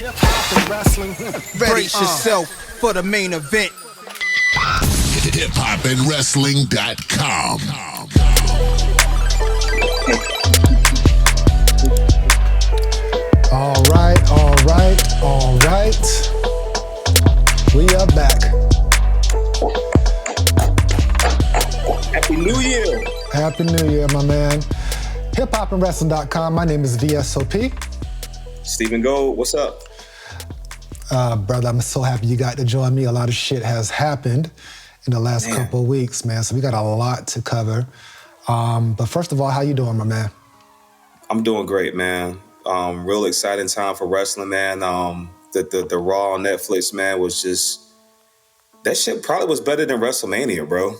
Hip hop and wrestling. Brace yourself for the main event. hiphopandwrestling.com. All right. We are back. Happy New Year. Happy New Year, my man. hiphopandwrestling.com. My name is VSOP. Stephen Gold, what's up? Brother, I'm so happy you got to join me. A lot of shit has happened in the last couple of weeks, man. So we got a lot to cover. But first of all, how you doing, my man? I'm doing great, man. Real exciting time for wrestling, man. The Raw on Netflix, man, was just... That shit probably was better than WrestleMania, bro.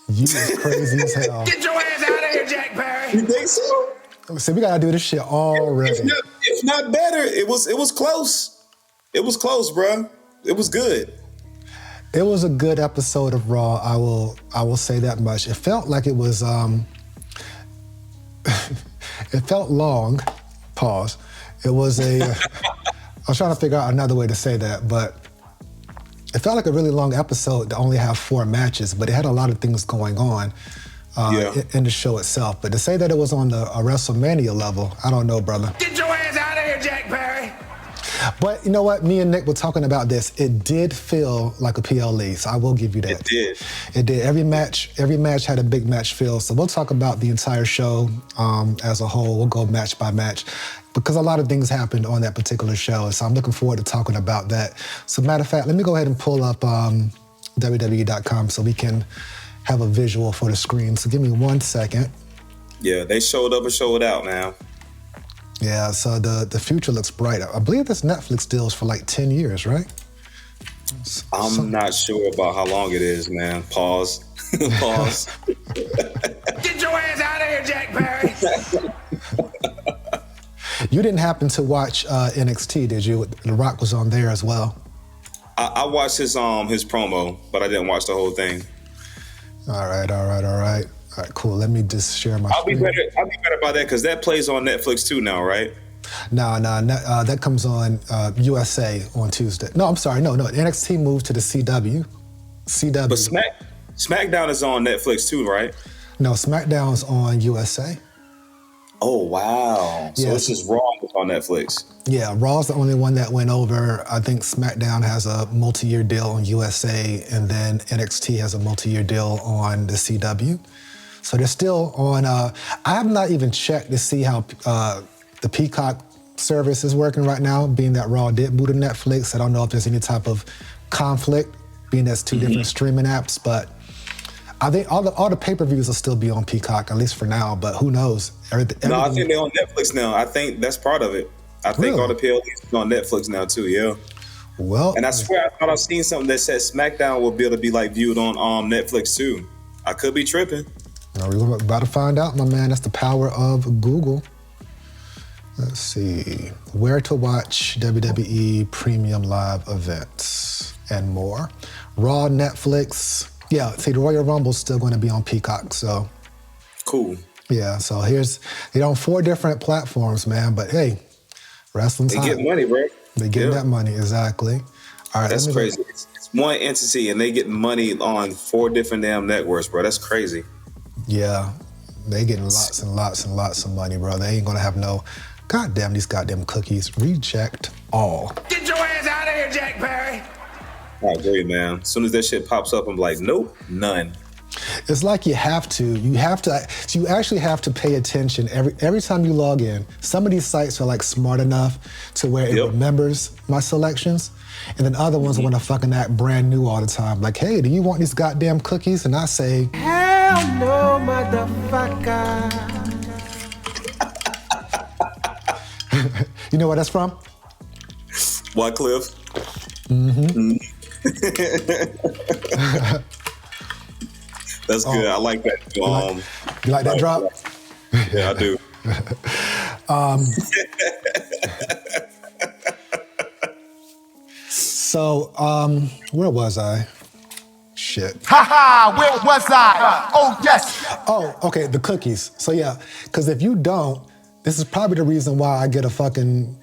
You is crazy as hell. Get your ass out of here, Jack Perry. You think so? See, we gotta do this shit already. If not better, it was close. It was close, bro. It was good. It was a good episode of Raw. I will say that much. It felt like it was it felt long. Pause. It was a I was trying to figure out another way to say that, but it felt like a really long episode to only have 4 matches, but it had a lot of things going on in the show itself. But to say that it was on a WrestleMania level, I don't know, brother. Get your ass out of here, Jack Perry. But you know what? Me and Nick were talking about this. It did feel like a PLE, so I will give you that. It did. It did. Every match had a big match feel. So we'll talk about the entire show as a whole. We'll go match by match because a lot of things happened on that particular show. So I'm looking forward to talking about that. So matter of fact, let me go ahead and pull up WWE.com so we can have a visual for the screen. So give me 1 second. Yeah, they showed up and showed out, man. Yeah, so the future looks bright. I believe this Netflix deal is for like 10 years, right? I'm not sure about how long it is, man. Pause. Pause. Get your ass out of here, Jack Perry. You didn't happen to watch NXT, did you? The Rock was on there as well. I watched his promo, but I didn't watch the whole thing. All right, cool. Let me just share my I'll be screen. better about that because that plays on Netflix too now, right? No, that comes on USA on Tuesday. No, I'm sorry. No. NXT moved to the CW. But SmackDown is on Netflix too, right? No, SmackDown's on USA. Oh, wow. So it's just Raw on Netflix. Yeah, Raw's the only one that went over. I think SmackDown has a multi-year deal on USA, and then NXT has a multi-year deal on the CW. So they're still on. I have not even checked to see how the Peacock service is working right now, being that Raw did move to Netflix. I don't know if there's any type of conflict, being that's 2 different streaming apps, but I think all the pay-per-views will still be on Peacock, at least for now, but who knows? Everything. No, I think they're on Netflix now. I think that's part of it. I think all the PLEs are on Netflix now too, yeah. Well, and I swear I thought I've seen something that said SmackDown will be able to be like viewed on Netflix too. I could be tripping. We're about to find out, my man. That's the power of Google. Let's see. Where to watch WWE Premium Live events and more. Raw, Netflix. Yeah, see, the Royal Rumble's still going to be on Peacock, so. Cool. Yeah, so they're on 4 different platforms, man, but hey, wrestling's hot. They get money, bro. They get that money, exactly. All right, that's crazy. It's one entity, and they get money on 4 different damn networks, bro. That's crazy. Yeah, they getting lots and lots and lots of money, bro. They ain't gonna have no, goddamn these goddamn cookies. Reject all. Get your ass out of here, Jack Perry. I agree, man. As soon as that shit pops up, I'm like, nope, none. It's like you actually have to pay attention every time you log in. Some of these sites are like smart enough to where it remembers my selections, and then other ones want to fucking act brand new all the time. Like, hey, do you want these goddamn cookies? And I say, hell no, motherfucker. You know where that's from? Wycliffe. That's good. I like that. You like that drop? Yeah, I do. So, where was I? Shit. Ha! Where was I? Oh, yes. Oh, okay, the cookies. So yeah, because if you don't, this is probably the reason why I get a fucking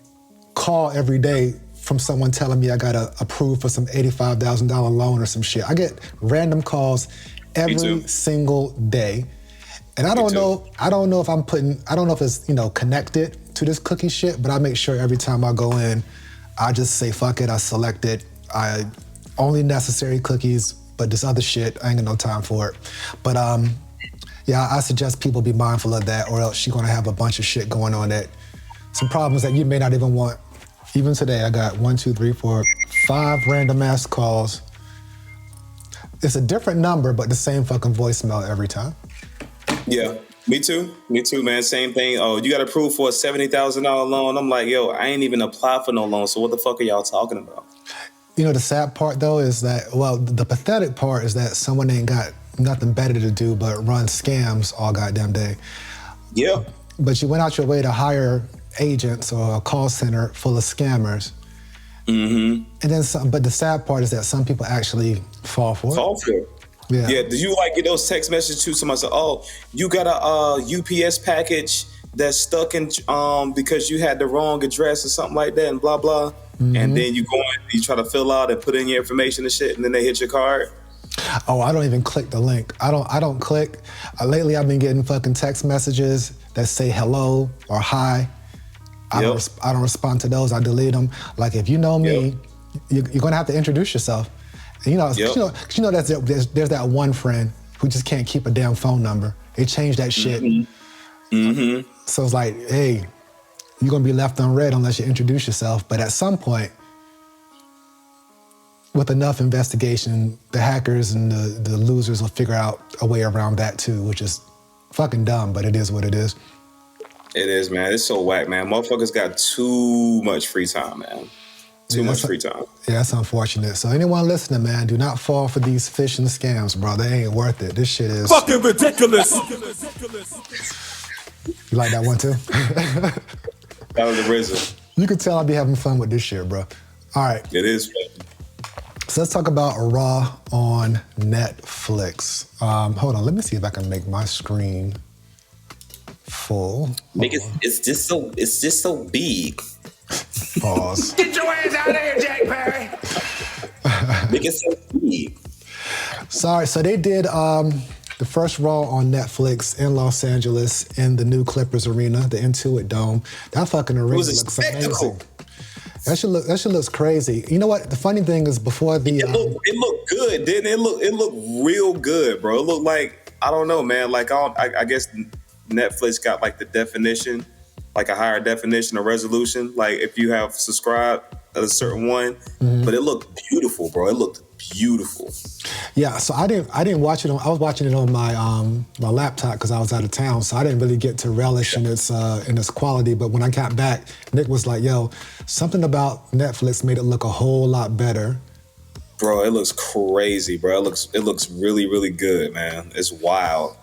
call every day from someone telling me I got approved for some $85,000 loan or some shit. I get random calls every single day. And I don't know if it's, connected to this cookie shit, but I make sure every time I go in, I just say, fuck it, I select it. I only necessary cookies, but this other shit, I ain't got no time for it. But I suggest people be mindful of that, or else you're gonna have a bunch of shit going on some problems that you may not even want. Even today, I got 1, 2, 3, 4, 5 random ass calls. It's a different number, but the same fucking voicemail every time. Yeah, me too, man. Same thing. Oh, you got approved for a $70,000 loan. I'm like, yo, I ain't even applied for no loan. So what the fuck are y'all talking about? The sad part though is that, the pathetic part is that someone ain't got nothing better to do but run scams all goddamn day. Yeah. But you went out your way to hire agents or a call center full of scammers. Mm-hmm. And then some, but the sad part is that some people actually fall for it. Yeah. Did you get those text messages to somebody say, oh, you got a UPS package that's stuck in because you had the wrong address or something like that and blah, blah. Mm-hmm. And then you go in, you try to fill out and put in your information and shit, and then they hit your card. Oh, I don't even click the link. I don't click. Lately, I've been getting fucking text messages that say hello or hi. I don't respond to those. I delete them. Like, if you know me, you're gonna have to introduce yourself. And there's that one friend who just can't keep a damn phone number. They changed that shit. Mm-hmm. So it's like, hey, you're gonna be left unread unless you introduce yourself. But at some point, with enough investigation, the hackers and the losers will figure out a way around that too, which is fucking dumb, but it is what it is. It is, man. It's so whack, man. Motherfuckers got too much free time, man. Too much free time. Yeah, that's unfortunate. So anyone listening, man, do not fall for these phishing scams, bro. They ain't worth it. This shit is fucking ridiculous. You like that one too? That was the RZA. You can tell I be having fun with this shit, bro. All right. It is fun. So let's talk about Raw on Netflix. Hold on, let me see if I can make my screen full. It's just so big. Pause. Get your ass out of here, Jack Perry. Make it so big. Sorry, so they did the first Raw on Netflix in Los Angeles in the new Clippers arena, the Intuit Dome. That fucking arena looks amazing. That shit looks crazy. You know what? The funny thing is before the... It looked good, didn't it? It looked real good, bro. It looked like, I don't know, man. Like, I guess Netflix got like the definition, like a higher definition or resolution. Like if you have subscribed at a certain one, but it looked beautiful, bro. It looked beautiful. Yeah, so I didn't watch it I was watching it on my my laptop because I was out of town, so I didn't really get to relish in its quality. But when I got back, Nick was like, "Yo, something about Netflix made it look a whole lot better." Bro, it looks crazy, bro. It looks really, really good, man. It's wild.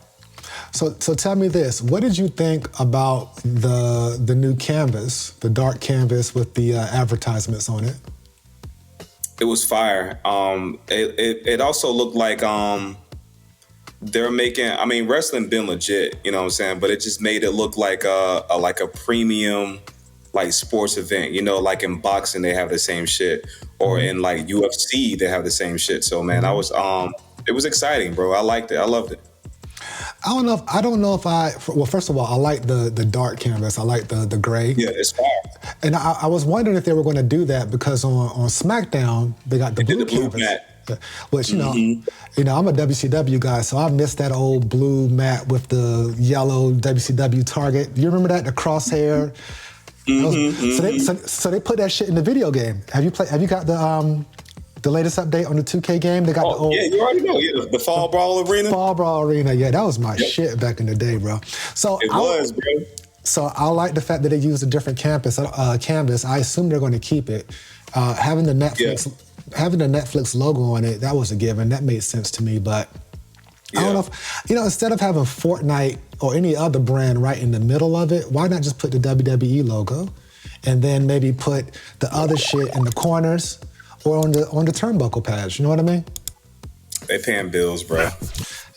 So tell me this: what did you think about the new canvas, the dark canvas with the advertisements on it? It was fire. It also looked like they're making. I mean, wrestling been legit, you know what I'm saying? But it just made it look like a premium like sports event. You know, like in boxing they have the same shit, or in like UFC they have the same shit. So man, it was exciting, bro. I liked it. I loved it. I don't know if well, first of all, I like the dark canvas. I like the gray. Yeah, it's fire. And I was wondering if they were going to do that because on SmackDown they got the blue canvas. Mat. Which you know, I'm a WCW guy, so I missed that old blue mat with the yellow WCW target. You remember that, the crosshair? So they put that shit in the video game. Have you got the latest update on the 2K game? They got the old... Yeah, you already know. Yeah, the Fall Brawl Arena. Fall Brawl Arena, yeah, that was my shit back in the day, bro. So it was, bro. So I like the fact that they used a different canvas. I assume they're going to keep it. Having the Netflix logo on it, that was a given. That made sense to me, but I don't know if, instead of having Fortnite or any other brand right in the middle of it, why not just put the WWE logo and then maybe put the other shit in the corners or on the turnbuckle pads? You know what I mean? They paying bills, bro.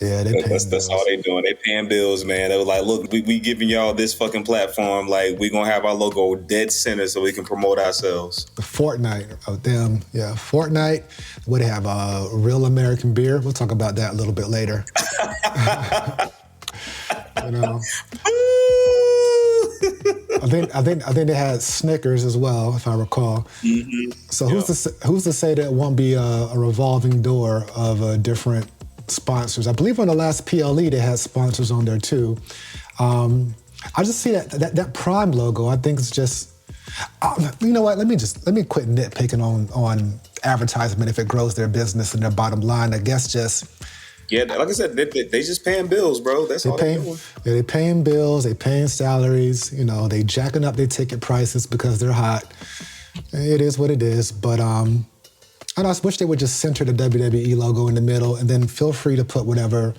Yeah, they paying That's all bills. they doing. They paying bills, man. They were like, look, we giving y'all this fucking platform. Like, we gonna have our logo dead center so we can promote ourselves. Fortnite, oh damn, yeah, Fortnite. Would have real American beer. We'll talk about that a little bit later. You know, I think they had Snickers as well, if I recall. Mm-hmm. So who's to say that it won't be a revolving door of different sponsors? I believe on the last PLE they had sponsors on there too. I just see that Prime logo. I think it's just, you know what? Let me quit nitpicking on advertisement if it grows their business and their bottom line. I guess just. Yeah, like I said, they just paying bills, bro. That's all they're doing. Yeah, they paying bills, they paying salaries. You know, they jacking up their ticket prices because they're hot. It is what it is. But I just wish they would just center the WWE logo in the middle, and then feel free to put whatever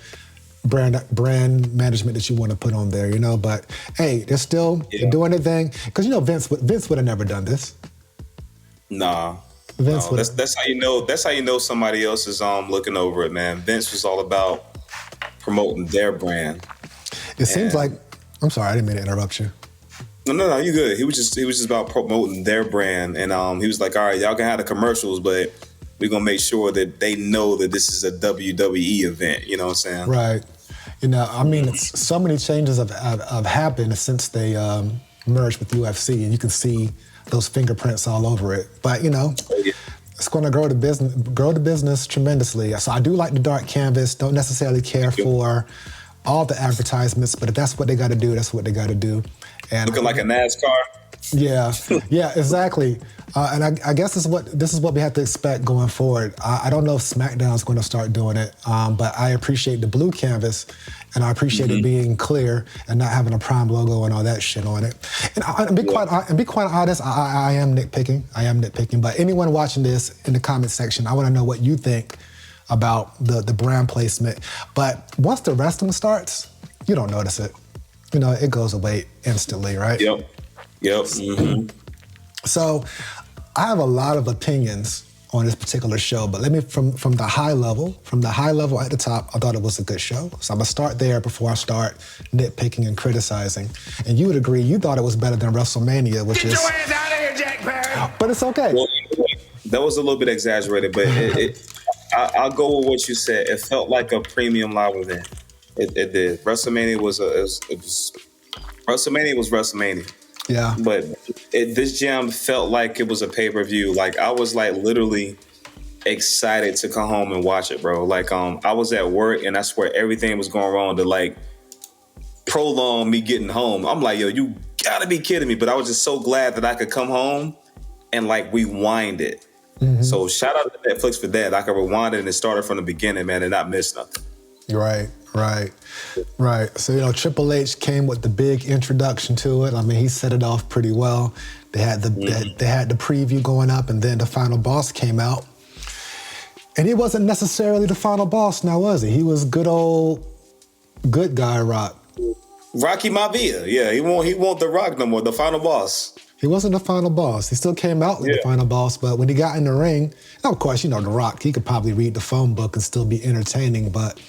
brand management that you want to put on there. You know, but hey, they're still doing their thing because you know Vince would have never done this. Nah. No, that's how you know. That's how you know somebody else is looking over it, man. Vince was all about promoting their brand. It seems like. I'm sorry, I didn't mean to interrupt you. No, you good. He was just about promoting their brand, and he was like, all right, y'all can have the commercials, but we're gonna make sure that they know that this is a WWE event. You know what I'm saying? Right. You know, I mean, so many changes have happened since they merged with UFC, and you can see those fingerprints all over it. But you know, it's going to grow the business tremendously. So I do like the dark canvas. Don't necessarily care for all the advertisements, but if that's what they got to do, that's what they got to do. And looking like a NASCAR. Yeah, exactly. And I guess this is what we have to expect going forward. I don't know if SmackDown's going to start doing it, but I appreciate the blue canvas, and I appreciate it being clear and not having a Prime logo and all that shit on it. And be quite honest, I am nitpicking. But anyone watching this in the comment section, I want to know what you think about the brand placement. But once the wrestling starts, you don't notice it. You know, it goes away instantly, right? Yep. Mm-hmm. So I have a lot of opinions on this particular show, but let me from the high level at the top, I thought it was a good show. So I'm gonna start there before I start nitpicking and criticizing. And you would agree, you thought it was better than WrestleMania, which is. Get your ass out of here, Jack Perry! But it's okay. Well, that was a little bit exaggerated, but I'll go with what you said. It felt like a premium live event. It did. WrestleMania was WrestleMania. Yeah. But this jam felt like it was a pay-per-view. Like I was like literally excited to come home and watch it, bro. Like I was at work and that's where everything was going wrong to like prolong me getting home. I'm like, yo, you gotta be kidding me. But I was just so glad that I could come home and like rewind it. Mm-hmm. So shout out to Netflix for that. I could rewind it and it started from the beginning, man, and not miss nothing. Right. So, you know, Triple H came with the big introduction to it. I mean, he set it off pretty well. They had the preview going up, and then the final boss came out. And he wasn't necessarily the final boss now, was he? He was good guy Rock. Rocky Maivia. Yeah, he won't the Rock no more, the final boss. He wasn't the final boss. He still came out like the final boss, but when he got in the ring, now of course, you know, The Rock, he could probably read the phone book and still be entertaining, but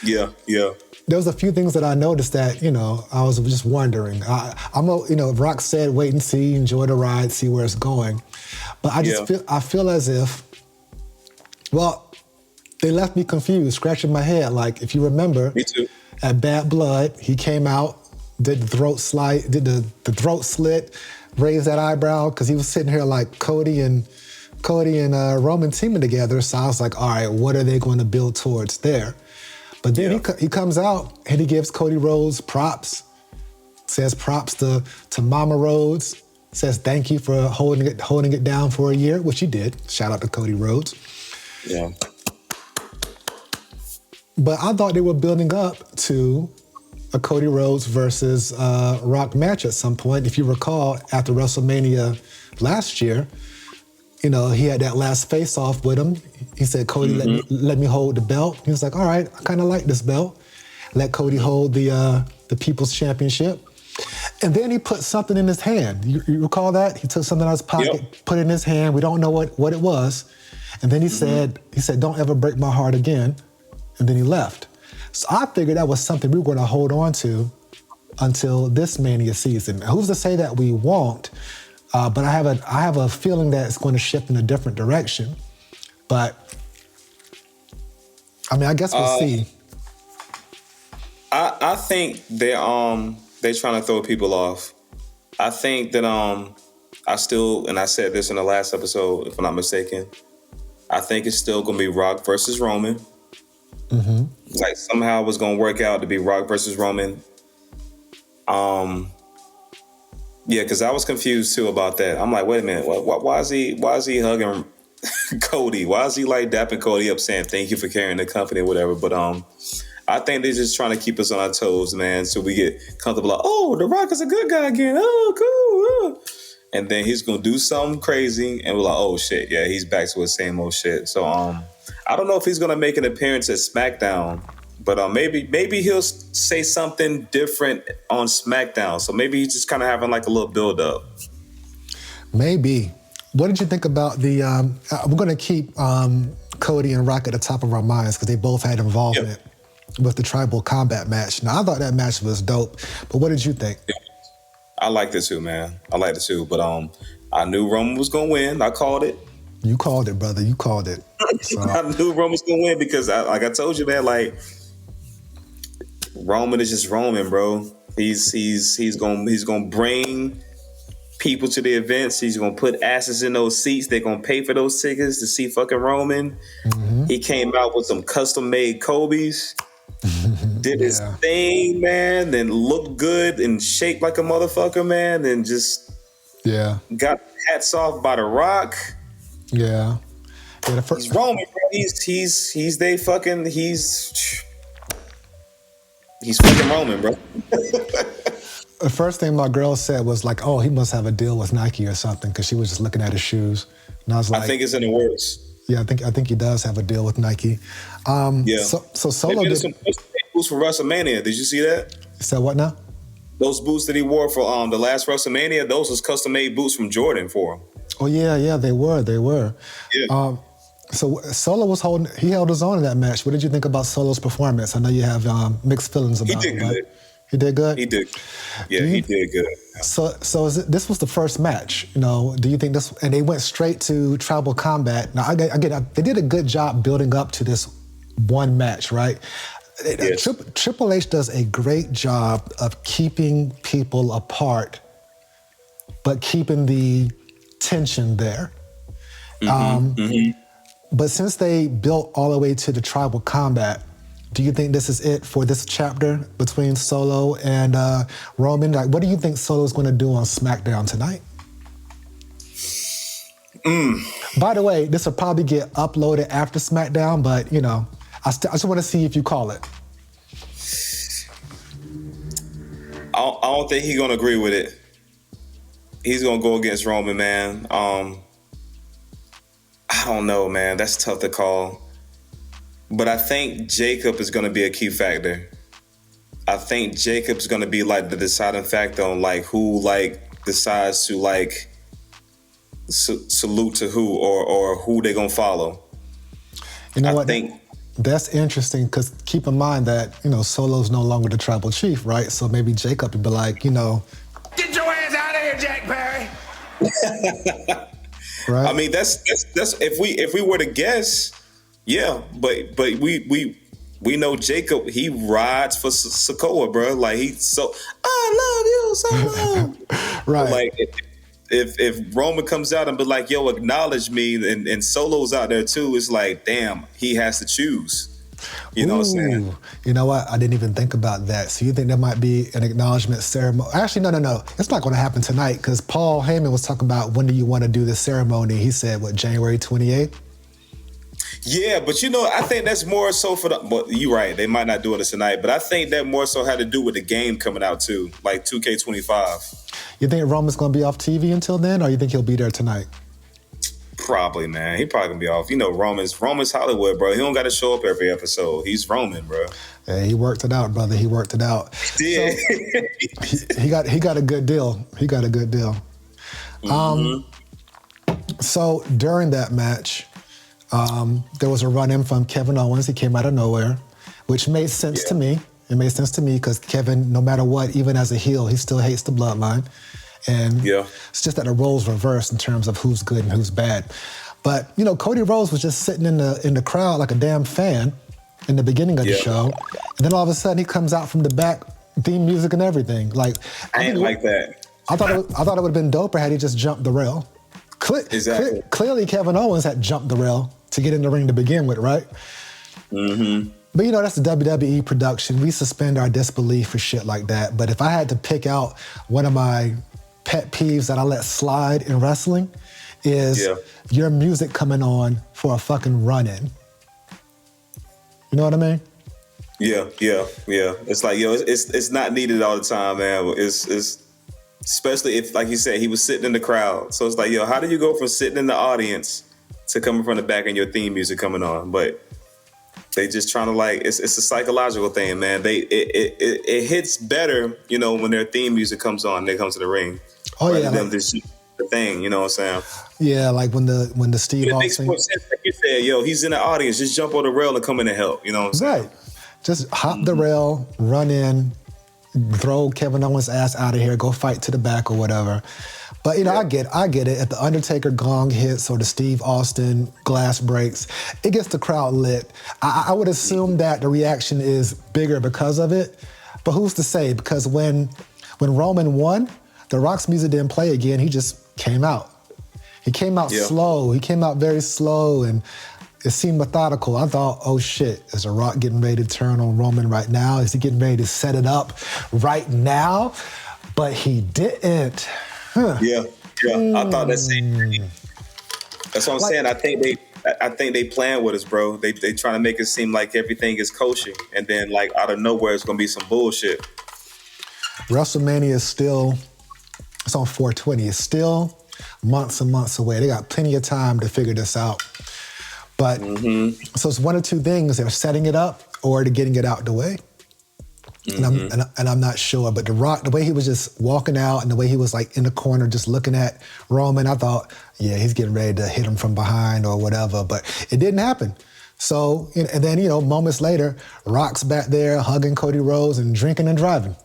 yeah. There was a few things that I noticed that, you know, I was just wondering. Rock said, wait and see, enjoy the ride, see where it's going. But I feel as if, well, they left me confused, scratching my head. Like, if you remember, me too. At Bad Blood, he came out, did the throat throat slit, raised that eyebrow, because he was sitting here like Cody and Roman teaming together. So I was like, all right, what are they going to build towards there? But then he comes out and he gives Cody Rhodes props, says props to Mama Rhodes, says thank you for holding it down for a year, which he did. Shout out to Cody Rhodes. Yeah. But I thought they were building up to a Cody Rhodes versus Rock match at some point. If you recall, after WrestleMania last year, you know, he had that last face-off with him. He said, Cody, let me hold the belt. He was like, all right, I kind of like this belt. Let Cody hold the People's Championship. And then he put something in his hand. You recall that? He took something out of his pocket, put it in his hand. We don't know what it was. And then he said, don't ever break my heart again. And then he left. So I figured that was something we were going to hold on to until this Mania season. Who's to say that we won't? But I have a feeling that it's going to shift in a different direction. But I mean, I guess we'll see. I think they're trying to throw people off. I think that and I said this in the last episode, if I'm not mistaken, I think it's still gonna be Rock versus Roman. Mm-hmm. Like somehow it's gonna work out to be Rock versus Roman. Yeah, because I was confused too about that. I'm like, wait a minute, why is he hugging Cody? Why is he like dapping Cody up saying thank you for carrying the company or whatever? But I think they're just trying to keep us on our toes, man, so we get comfortable. Like, oh, The Rock is a good guy again. Oh, cool. Oh. And then he's gonna do something crazy, and we're like, oh shit, yeah, he's back to his same old shit. So I don't know if he's gonna make an appearance at SmackDown, but maybe he'll say something different on SmackDown. So maybe he's just kind of having like a little build up. Maybe. What did you think about the? We're gonna keep Cody and Rock at the top of our minds because they both had involvement. Yep. With the tribal combat match. Now, I thought that match was dope, but what did you think? I liked it too, man. I liked it too, but I knew Roman was gonna win. I called it. You called it, brother. You called it. So. I knew Roman was gonna win because, like I told you, man, like Roman is just Roman, bro. He's gonna bring people to the events. He's gonna put asses in those seats. They're gonna pay for those tickets to see fucking Roman. Mm-hmm. He came out with some custom made Kobe's. Did his thing, man, then looked good and shaped like a motherfucker, man, and just got hats off by The Rock. Yeah. He's Roman, bro. He's fucking Roman, bro. The first thing my girl said was like, oh, he must have a deal with Nike or something, because she was just looking at his shoes. And I was like, I think it's in the works. Yeah, I think he does have a deal with Nike. So Solo did some boots for WrestleMania. Did you see that? You said what now? Those boots that he wore for the last WrestleMania, those was custom made boots from Jordan for him. Oh yeah, they were. Yeah. So Solo he held his own in that match. What did you think about Solo's performance? I know you have mixed feelings about it. He did good. He did good? He did. Yeah, he did good. So this was the first match, you know, do you think this, and they went straight to tribal combat. Now, again, they did a good job building up to this one match, right? Yes. Triple H does a great job of keeping people apart, but keeping the tension there. But since they built all the way to the tribal combat, do you think this is it for this chapter between Solo and Roman? Like, what do you think Solo's going to do on SmackDown tonight? By the way, this will probably get uploaded after SmackDown, but, you know, I just want to see if you call it. I don't think he's going to agree with it. He's going to go against Roman, man. I don't know, man. That's tough to call. But I think Jacob is going to be a key factor. I think Jacob's going to be like the deciding factor on like who like decides to like salute to who or who they're going to follow. You know what? That's interesting because keep in mind that, you know, Solo's no longer the tribal chief, right? So maybe Jacob would be like, you know, get your ass out of here, Jack Perry. Right? I mean, that's if we were to guess. Yeah, but we know Jacob, he rides for Sikoa, bro. Like I love you, Solo. Right. Like if Roman comes out and be like, yo, acknowledge me, and Solo's out there too, it's like, damn, he has to choose. You know what I'm saying? You know what? I didn't even think about that. So you think there might be an acknowledgement ceremony? Actually, no. It's not going to happen tonight because Paul Heyman was talking about when do you want to do this ceremony. He said, what, January 28th? Yeah, but you know, I think that's more so for the. But you're right, they might not do it tonight, but I think that more so had to do with the game coming out too, like 2K25. You think Roman's going to be off TV until then, or you think he'll be there tonight? Probably, man. He probably gonna be off. You know, Roman's Hollywood, bro. He don't got to show up every episode. He's Roman, bro. Yeah, he worked it out, brother. He worked it out. Yeah. So, he got a good deal. So during that match. There was a run-in from Kevin Owens. He came out of nowhere. which made sense to me. It made sense to me because Kevin, no matter what, even as a heel, he still hates the bloodline. And it's just that the roles reversed in terms of who's good and who's bad. But, you know, Cody Rhodes was just sitting in the crowd like a damn fan in the beginning of the show. And then all of a sudden he comes out from the back, theme music and everything. Like I ain't like that. I thought it would have been doper had he just jumped the rail. Clearly Kevin Owens had jumped the rail to get in the ring to begin with, right? Mm-hmm. But you know, that's the WWE production. We suspend our disbelief for shit like that. But if I had to pick out one of my pet peeves that I let slide in wrestling is your music coming on for a fucking run-in. You know what I mean? Yeah. It's like, it's not needed all the time, man. It's especially if, like you said, he was sitting in the crowd. So it's like, how do you go from sitting in the audience to coming from the back and your theme music coming on? But they just trying to like, it's a psychological thing, man. It hits better, you know, when their theme music comes on, they come to the ring. Oh yeah, like, this the thing, you know what I'm saying? Yeah, like when the Steve Austin. It makes more sense, like you said, he's in the audience, just jump on the rail and come in and help. You know what I'm saying? Right, just hop the rail, run in, throw Kevin Owens' ass out of here, go fight to the back or whatever. But, you know, I get it. If the Undertaker gong hits or the Steve Austin glass breaks, it gets the crowd lit. I would assume that the reaction is bigger because of it. But who's to say? Because when Roman won, The Rock's music didn't play again. He just came out. He came out slow. He came out very slow, and it seemed methodical. I thought, oh shit, is The Rock getting ready to turn on Roman right now? Is he getting ready to set it up right now? But he didn't. Yeah. I thought that same thing. That's what I'm saying. I think they playing with us, bro. They trying to make it seem like everything is kosher, and then like out of nowhere it's gonna be some bullshit. WrestleMania is still, it's on 420. It's still months and months away. They got plenty of time to figure this out. But so it's one of two things: they're setting it up or they're getting it out the way. And I'm not sure, but The Rock, the way he was just walking out and the way he was like in the corner just looking at Roman, I thought, yeah, he's getting ready to hit him from behind or whatever, but it didn't happen. So, and then, you know, moments later, Rock's back there hugging Cody Rhodes and drinking and driving.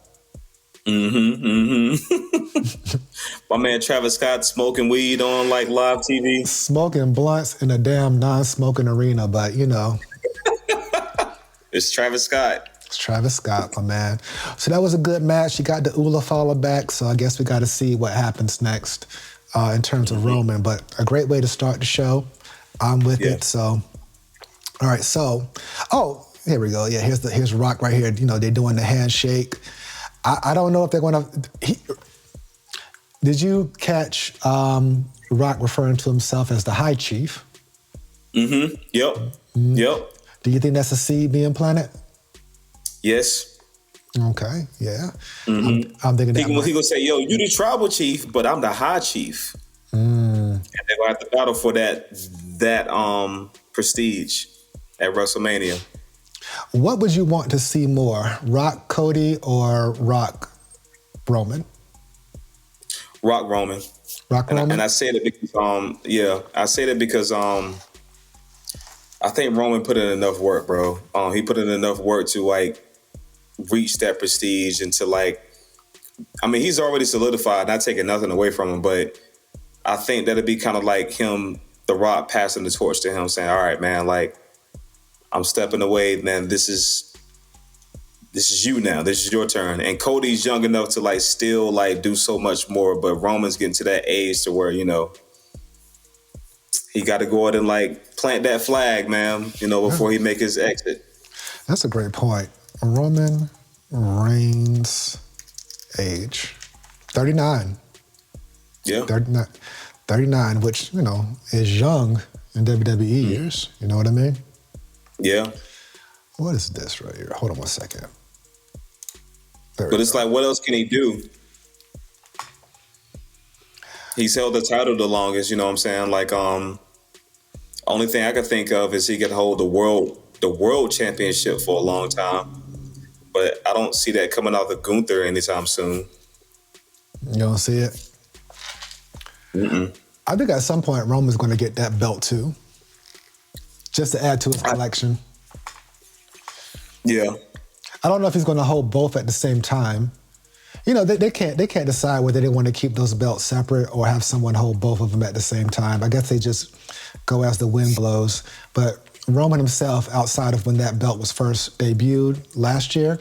My man Travis Scott smoking weed on like live TV. Smoking blunts in a damn non-smoking arena, but you know. It's Travis Scott. It's Travis Scott, my man. So that was a good match. You got the Ula follow back, so I guess we got to see what happens next in terms of Roman. But a great way to start the show. I'm with it. So, all right. So, here we go. Yeah, here's Rock right here. You know, they're doing the handshake. I don't know if they're going to. Did you catch Rock referring to himself as the High Chief? Yep. Do you think that's a seed being planted? Yes. Okay, yeah. I'm thinking that. He gonna say, "Yo, you the tribal chief, but I'm the high chief," and they're gonna have to battle for that prestige at WrestleMania. What would you want to see more, Rock Cody or Rock Roman? Rock Roman. And I say that because I say that because I think Roman put in enough work, bro. He put in enough work to like reach that prestige and to like, I mean, he's already solidified, not taking nothing away from him, but I think that'd be kind of like him, The Rock, passing the torch to him, saying, all right, man, like, I'm stepping away, man. This is you now. This is your turn. And Cody's young enough to like still like do so much more, but Roman's getting to that age to where, you know, he got to go out and like plant that flag, man, you know, before he make his exit. That's a great point. Roman Reigns' age, 39. Yeah. 39, which, you know, is young in WWE years. You know what I mean? Yeah. What is this right here? Hold on one second. But it's like, what else can he do? He's held the title the longest, you know what I'm saying? Like, only thing I can think of is he could hold the world championship for a long time. But I don't see that coming out of Gunther anytime soon. You don't see it? I think at some point Roman's going to get that belt too, just to add to his collection. Yeah. I don't know if he's going to hold both at the same time. You know, they can't decide whether they want to keep those belts separate or have someone hold both of them at the same time. I guess they just go as the wind blows. But Roman himself, outside of when that belt was first debuted last year,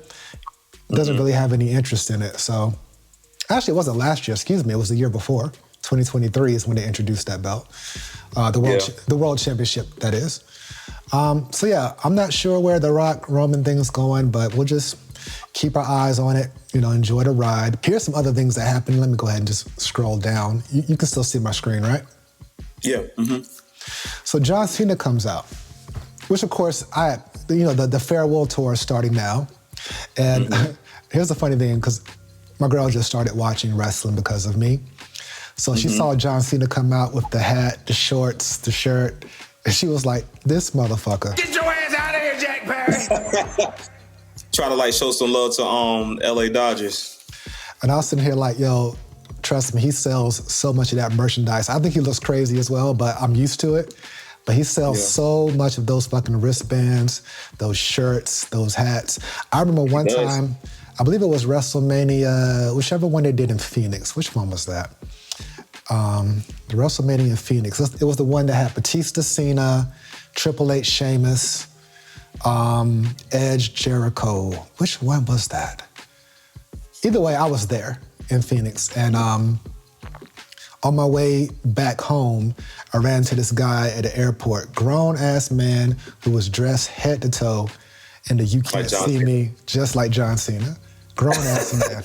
doesn't really have any interest in it. So, actually, it wasn't last year. Excuse me. It was the year before. 2023 is when they introduced that belt, the World Championship, that is. So yeah, I'm not sure where the Rock Roman thing is going, but we'll just keep our eyes on it. You know, enjoy the ride. Here's some other things that happened. Let me go ahead and just scroll down. You can still see my screen, right? Yeah. So John Cena comes out, which of course the farewell tour is starting now, and here's the funny thing, because my girl just started watching wrestling because of me. So she saw John Cena come out with the hat, the shorts, the shirt, and she was like, this motherfucker. Get your ass out of here, Jack Perry. Try to like show some love to LA Dodgers. And I was sitting here like, yo, trust me, he sells so much of that merchandise. I think he looks crazy as well, but I'm used to it. But he sells so much of those fucking wristbands, those shirts, those hats. I remember one time, I believe it was WrestleMania, whichever one they did in Phoenix. Which one was that? The WrestleMania in Phoenix. It was the one that had Batista, Cena, Triple H, Sheamus, Edge, Jericho. Which one was that? Either way, I was there in Phoenix. And on my way back home, I ran into this guy at the airport, grown-ass man who was dressed head to toe in the You Can't See Me, just like John Cena. Grown-ass man.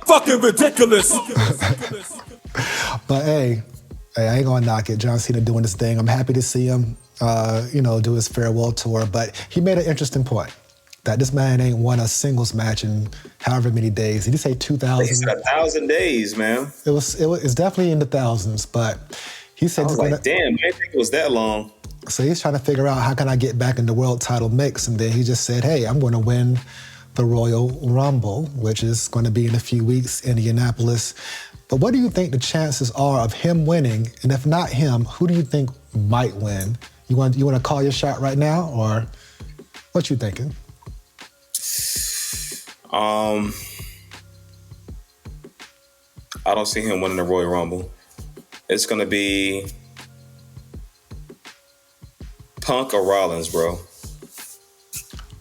Fucking ridiculous. But hey, I ain't gonna knock it. John Cena doing his thing. I'm happy to see him, do his farewell tour. But he made an interesting point that this man ain't won a singles match in however many days. Did he say 2,000? He said 1,000 days, man. It's definitely in the thousands. But he said, I was like, damn, I didn't think it was that long. So he's trying to figure out how can I get back in the world title mix, and then he just said, hey, I'm going to win the Royal Rumble, which is going to be in a few weeks in Indianapolis. But what do you think the chances are of him winning? And if not him, who do you think might win? You want to call your shot right now, or what you thinking? I don't see him winning the Royal Rumble. It's gonna be Punk or Rollins, bro.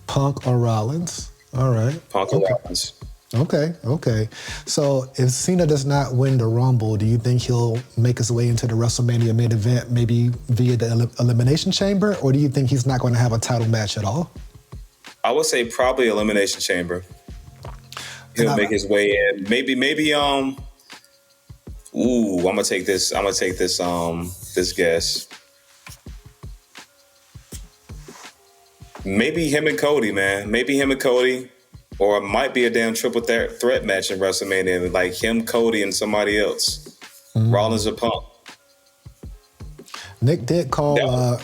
Punk or Rollins? All right. Punk or Rollins. Okay. So if Cena does not win the Rumble, do you think he'll make his way into the WrestleMania main event, maybe via the Elimination Chamber, or do you think he's not going to have a title match at all? I would say probably Elimination Chamber. He'll make his way in. Maybe. I'm gonna take this. This guess. Maybe him and Cody, man. Maybe him and Cody. Or it might be a damn triple threat match in WrestleMania, like him, Cody, and somebody else. Rollins or Punk. Nick did call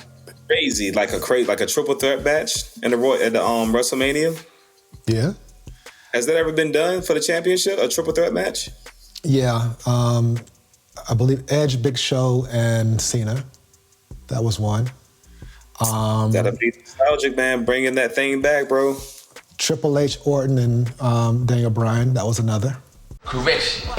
crazy, like a triple threat match at the WrestleMania. Yeah. Has that ever been done for the championship? A triple threat match? Yeah. I believe Edge, Big Show, and Cena. That was one. That'll be nostalgic, man. Bringing that thing back, bro. Triple H, Orton, and Daniel Bryan. That was another. Correction.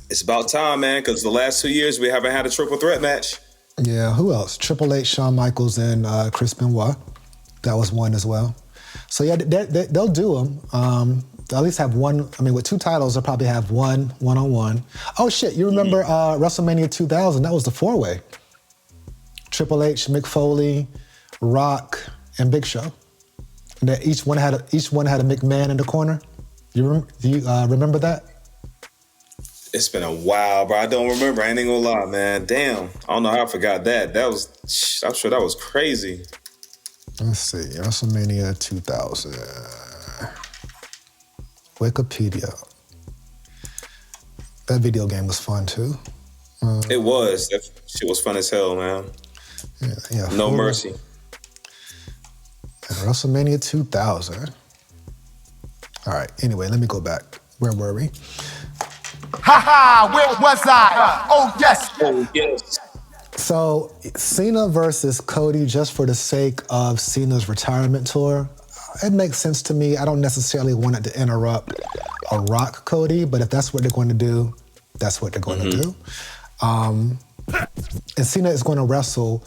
It's about time, man, because the last 2 years we haven't had a triple threat match. Yeah, who else? Triple H, Shawn Michaels, and Chris Benoit. That was one as well. So yeah, they'll do them. They'll at least have one. I mean, with two titles, they'll probably have one-on-one. Oh shit, you remember WrestleMania 2000? That was the four-way. Triple H, Mick Foley, Rock, and Big Show. And that each one had a McMahon in the corner. Do you remember that? It's been a while, bro. I don't remember. I ain't gonna lie, man. Damn. I don't know how I forgot that. I'm sure that was crazy. Let's see. WrestleMania 2000. Wikipedia. That video game was fun, too. It was. That shit was fun as hell, man. Yeah. No mercy. WrestleMania 2000. All right. Anyway, let me go back. Where were we? Ha ha! Where was I? Oh yes. Oh yes. So Cena versus Cody, just for the sake of Cena's retirement tour, it makes sense to me. I don't necessarily want it to interrupt a Rock Cody, but if that's what they're going to do, that's what they're going to do. And Cena is going to wrestle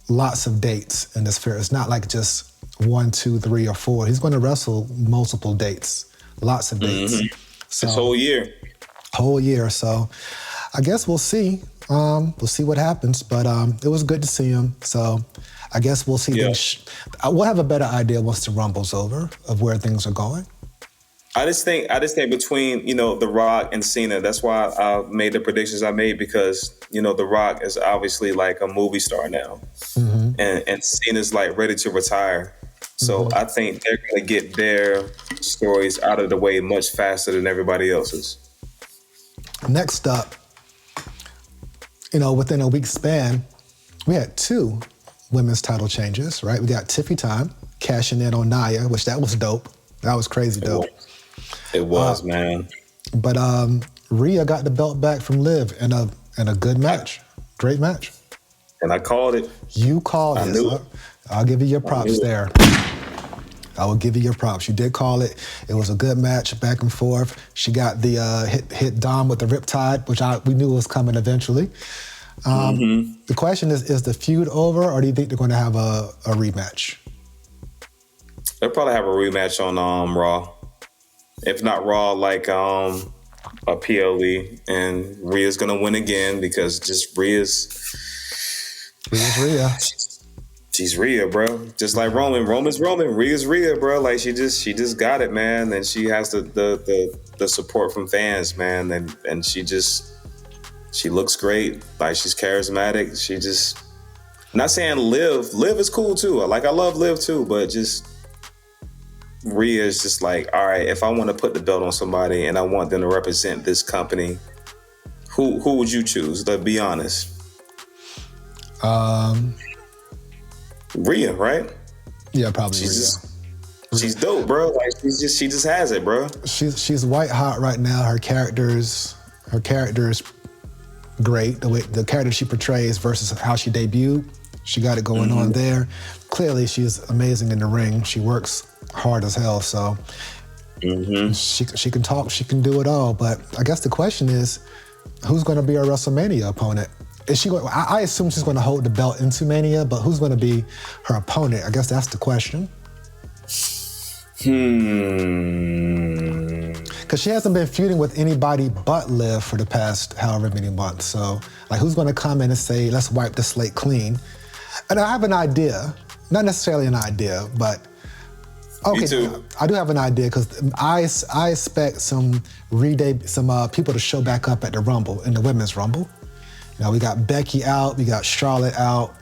lots of dates in this fair. It's not like just 1, 2, 3, or 4. He's going to wrestle multiple dates, lots of dates. So, this whole year. Whole year. So I guess we'll see. We'll see what happens. But it was good to see him. So I guess we'll see. We'll have a better idea once the Rumble's over of where things are going. I just think between, The Rock and Cena, that's why I made the predictions I made, because, The Rock is obviously like a movie star now. And Cena's like ready to retire. So I think they're going to get their stories out of the way much faster than everybody else's. Next up, within a week's span, we had 2 women's title changes, right? We got Tiffy Time cashing in on Nia, which that was dope. That was crazy dope. It was, man. But Rhea got the belt back from Liv in a good match. Great match. And I called it. You called it. I knew it. I'll give you your props there. I will give you your props. You did call it. It was a good match, back and forth. She got the hit Dom with the Riptide, which we knew was coming eventually. The question is the feud over, or do you think they're going to have a rematch? They'll probably have a rematch on Raw. If not Raw, like a PLE, and Rhea's gonna win again because just Rhea's Rhea. She's Rhea, bro. Just like Roman. Roman's Roman. Rhea's Rhea, bro. Like she just got it, man. And she has the support from fans, man. And she looks great. Like she's charismatic. She just, I'm not saying Liv is cool too. I love Liv too, but just Rhea is just like, all right, if I want to put the belt on somebody and I want them to represent this company, who would you choose? Let's be honest. Rhea, right? Yeah, probably Rhea. She's dope, bro. Like she just has it, bro. She's white hot right now. Her character's great. The character she portrays versus how she debuted, she got it going on there. Clearly, she's amazing in the ring. She works hard as hell, so she can talk, she can do it all. But I guess the question is, who's going to be her WrestleMania opponent? Is she going? I assume she's going to hold the belt into Mania, but who's going to be her opponent? I guess that's the question. Because she hasn't been feuding with anybody but Liv for the past however many months. So, like, who's going to come in and say, let's wipe the slate clean? And I have an idea, not necessarily an idea, but okay, me too. I do have an idea because I expect some people to show back up at the Rumble, in the Women's Rumble. We got Becky out, we got Charlotte out.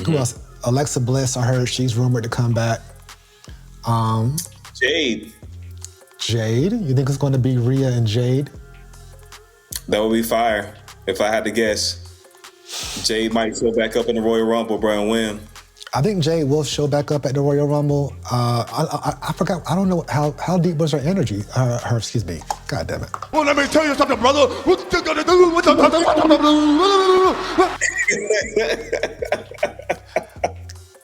Who else? Alexa Bliss, I heard she's rumored to come back. Jade. You think it's going to be Rhea and Jade? That would be fire if I had to guess. Jade might show back up in the Royal Rumble, bro, and win. I think Jade will show back up at the Royal Rumble. I forgot. I don't know how deep was her energy. Her excuse me. God damn it. Well, let me tell you something, brother. What you gonna do?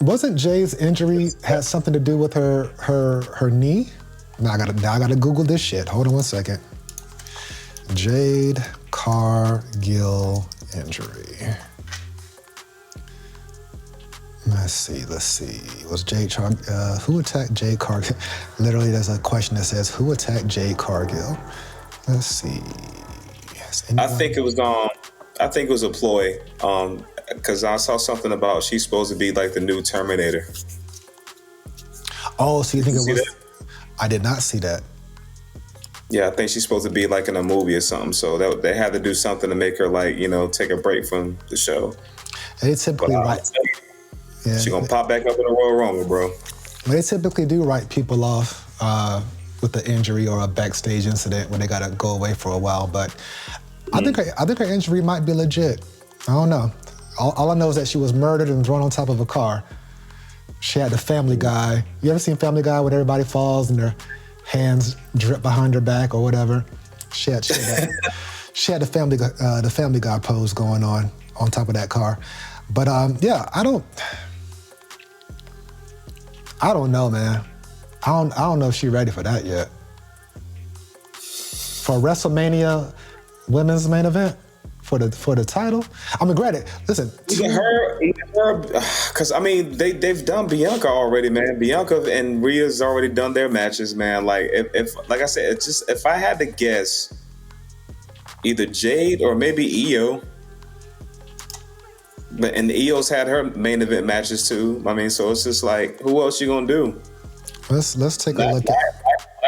Wasn't Jade's injury had something to do with her knee? Now I gotta Google this shit. Hold on one second. Jade Cargill injury. Let's see. Was Jade who attacked Jade Cargill? Literally, there's a question that says, who attacked Jade Cargill? Let's see. I think it was a ploy. Because I saw something about she's supposed to be like the new Terminator. Oh, so you think it was? That? I did not see that. Yeah, I think she's supposed to be like in a movie or something. So they had to do something to make her like, take a break from the show. They typically she's gonna pop back up in the Royal Rumble, bro. They typically do write people off with the injury or a backstage incident when they gotta go away for a while. But I think her injury might be legit. I don't know. All I know is that she was murdered and thrown on top of a car. She had the Family Guy. You ever seen Family Guy when everybody falls and their hands drip behind her back or whatever? She had the Family Guy pose going on. on top of that car. But yeah, I don't know, man. I don't know if she's ready for that yet. For WrestleMania women's main event for the title. I mean, granted, listen. Either her, because I mean they've done Bianca already, man. Bianca and Rhea's already done their matches, man. Like if like I said, it's just if I had to guess, either Jade or maybe Io. And Io's had her main event matches too. I mean, so it's just like, who else you gonna do? Let's take a look at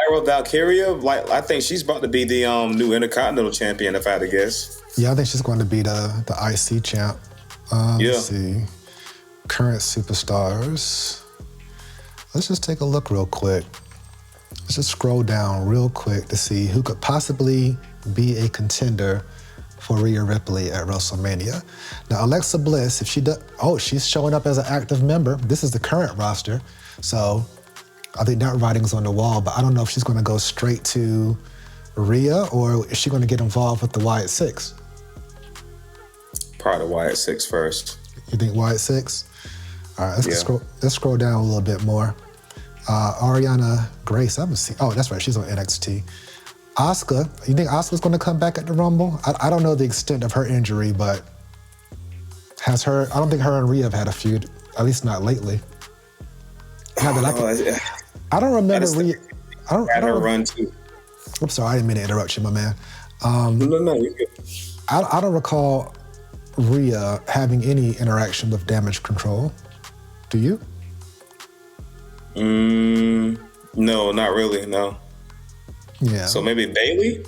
Lyra Valkyria. Like, I think she's about to be the new Intercontinental Champion, if I had to guess. Yeah, I think she's going to be the IC champ. Let's see. Current superstars. Let's just take a look real quick. Let's just scroll down real quick to see who could possibly be a contender for Rhea Ripley at WrestleMania. Now, Alexa Bliss, if she does, she's showing up as an active member. This is the current roster. So I think that writing's on the wall, but I don't know if she's going to go straight to Rhea or is she going to get involved with the Wyatt Six? Probably the Wyatt Six first. You think Wyatt Six? All right, let's scroll down a little bit more. Ariana Grace, I haven't seen. Oh, that's right, she's on NXT. Asuka, you think Asuka's going to come back at the Rumble? I don't know the extent of her injury, but I don't think her and Rhea have had a feud, at least not lately. I don't remember Rhea. I don't run too. I'm sorry, I didn't mean to interrupt you, my man. No, you're good. I don't recall Rhea having any interaction with Damage Control. Do you? No, not really, no. Yeah. So maybe Bayley?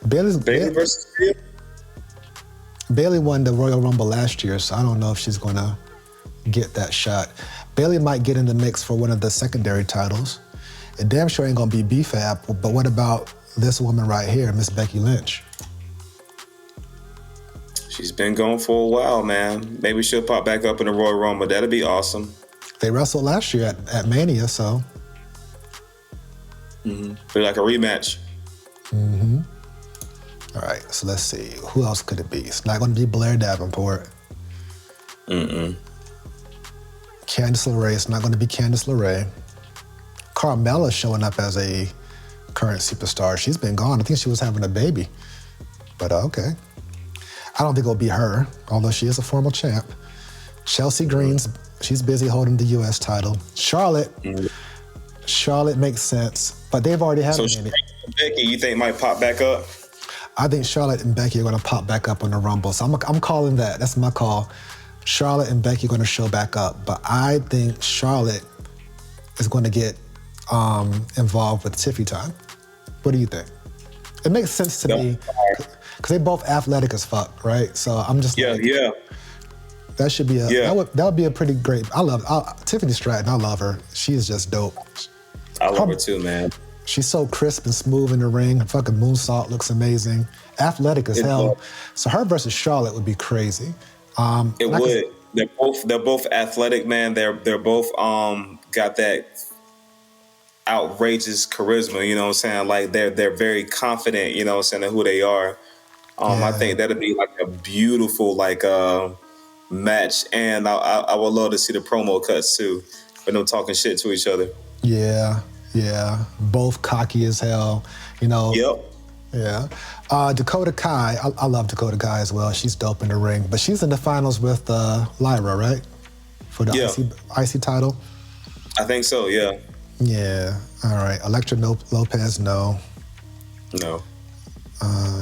Bayley versus Rhea? Bayley won the Royal Rumble last year, so I don't know if she's going to get that shot. Bayley might get in the mix for one of the secondary titles. And damn sure ain't going to be BFAB, but what about this woman right here, Miss Becky Lynch? She's been going for a while, man. Maybe she'll pop back up in the Royal Rumble. That'd be awesome. They wrestled last year at Mania, so. Be like a rematch. All right, so let's see. Who else could it be? It's not going to be Blair Davenport. Candice LeRae. It's not going to be Candice LeRae. Carmella's showing up as a current superstar. She's been gone. I think she was having a baby. But okay. I don't think it'll be her, although she is a former champ. Chelsea Green's, she's busy holding the U.S. title. Charlotte makes sense, but they've already had So Becky, you think might pop back up? I think Charlotte and Becky are going to pop back up on the Rumble. So I'm calling that. That's my call. Charlotte and Becky are going to show back up, but I think Charlotte is going to get involved with Tiffy time. What do you think? It makes sense to me because they both athletic as fuck, right? So I'm just that should be that would be a pretty great. I love Tiffany Stratton. I love her. She is just dope. I love her too, man. She's so crisp and smooth in the ring. Her fucking moonsault looks amazing. Athletic as hell. So her versus Charlotte would be crazy. It would. They're both athletic, man. They're both got that outrageous charisma, you know what I'm saying? Like they're very confident, you know what I'm saying, in who they are. I think that'd be like a beautiful match, and I would love to see the promo cuts too, with them talking shit to each other. Yeah. Both cocky as hell, you know. Yep. Yeah. Dakota Kai, I love Dakota Kai as well. She's dope in the ring, but she's in the finals with Lyra, right? For the IC title. I think so, yeah. Yeah. All right. Elektra Lopez, no.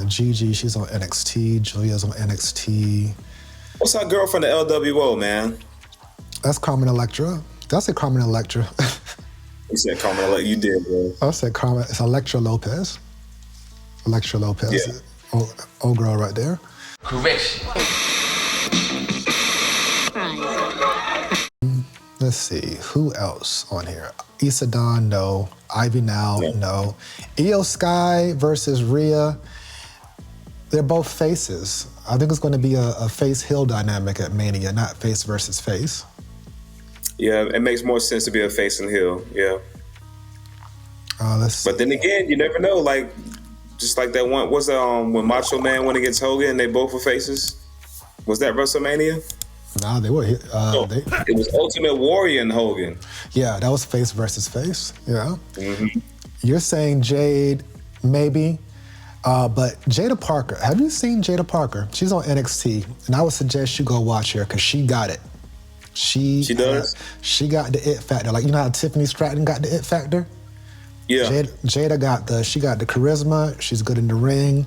Gigi, she's on NXT. Julia's on NXT. What's that girl from the LWO, man? That's Carmen Electra. Did I say Carmen Electra? You said Carmen Electra. You did, bro. I said Carmen. It's Elektra Lopez. Elektra Lopez. Yeah. Old girl right there. Correction. Let's see. Who else on here? Issa Dawn, no. Ivy Now, no. Io Sky versus Rhea. They're both faces. I think it's going to be a face-heel dynamic at Mania, not face versus face. Yeah, it makes more sense to be a face and heel, yeah. Let's see. But then again, you never know. Like, Just like that one. Was when Macho Man went against Hogan and they both were faces? Was that WrestleMania? Nah, they were. No, it was Ultimate Warrior and Hogan. Yeah, that was face versus face. Yeah. You're saying Jade, maybe. But Jada Parker, have you seen Jada Parker? She's on NXT, and I would suggest you go watch her because she got it. She does? She got the it factor. Like, you know how Tiffany Stratton got the it factor? Yeah. Jada got the charisma. She's good in the ring.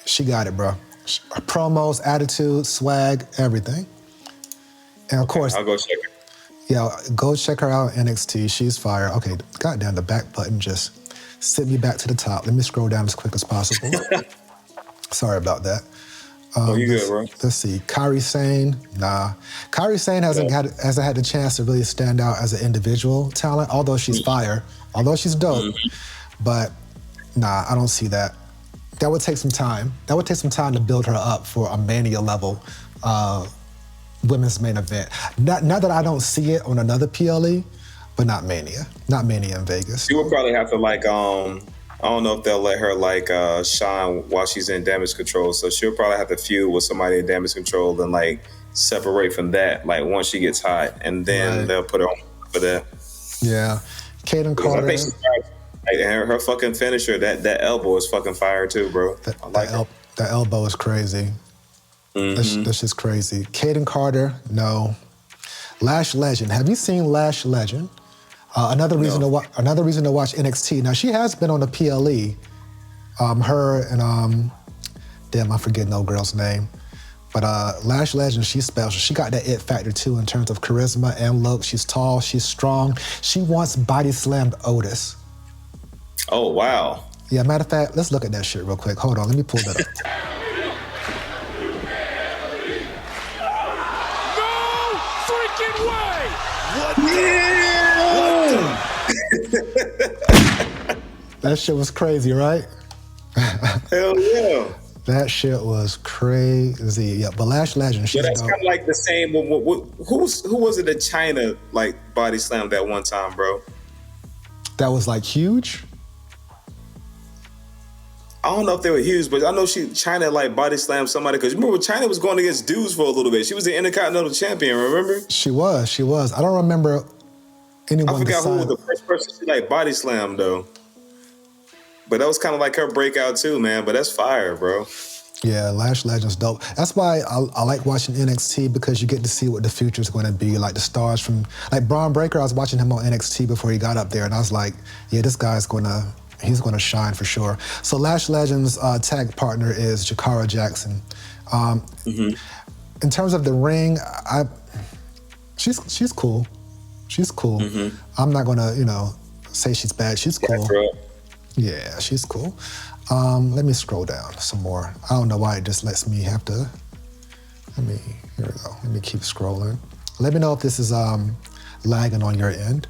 She got it, bro. Her promos, attitude, swag, everything. And of course, I'll go check her. Yeah, go check her out, NXT. She's fire. Okay, goddamn, the back button just sent me back to the top. Let me scroll down as quick as possible. Sorry about that. You good, bro? Let's see. Kairi Sane, nah. Kairi Sane hasn't had the chance to really stand out as an individual talent, although she's fire, although she's dope. But nah, I don't see that. That would take some time. That would take some time to build her up for a Mania level women's main event. Not that I don't see it on another PLE, but not Mania. Not Mania in Vegas. She would probably have to I don't know if they'll let her shine while she's in Damage Control. So she'll probably have to feud with somebody in Damage Control and separate from that once she gets hot, and then they'll put her on for that. Yeah, Kaden Carter. I think she's her fucking finisher, that elbow is fucking fire too, bro. That elbow is crazy. That's just crazy. Kaden Carter, no. Lash Legend. Have you seen Lash Legend? Another reason to watch NXT. Now she has been on the PLE. Her and damn, I forget no girl's name. But Lash Legend, she's special. She got that it factor too in terms of charisma and look. She's tall, she's strong. She once body slammed Otis. Oh wow. Yeah, matter of fact, let's look at that shit real quick. Hold on, let me pull that up. That shit was crazy, right? Hell yeah. That shit was crazy. Yeah, but Lash Legend, she's that's kind of like the same. Who was it that China body slammed that one time, bro? That was huge? I don't know if they were huge, but I know China body slammed somebody, because remember China was going against dudes for a little bit. She was the Intercontinental Champion, remember? She was. I don't remember anyone. I forgot who was the first person she body slammed though. But that was kind of her breakout too, man. But that's fire, bro. Yeah, Lash Legend's dope. That's why I like watching NXT, because you get to see what the future's going to be. Like the stars from Braun Breaker, I was watching him on NXT before he got up there, and I was like, yeah, this guy's he's gonna shine for sure. So Lash Legend's tag partner is Jakara Jackson. In terms of the ring, she's cool. She's cool. I'm not gonna say she's bad. She's cool. Yeah, she's cool. Let me scroll down some more. I don't know why it just lets me have to. Here we go. Let me keep scrolling. Let me know if this is lagging on your end.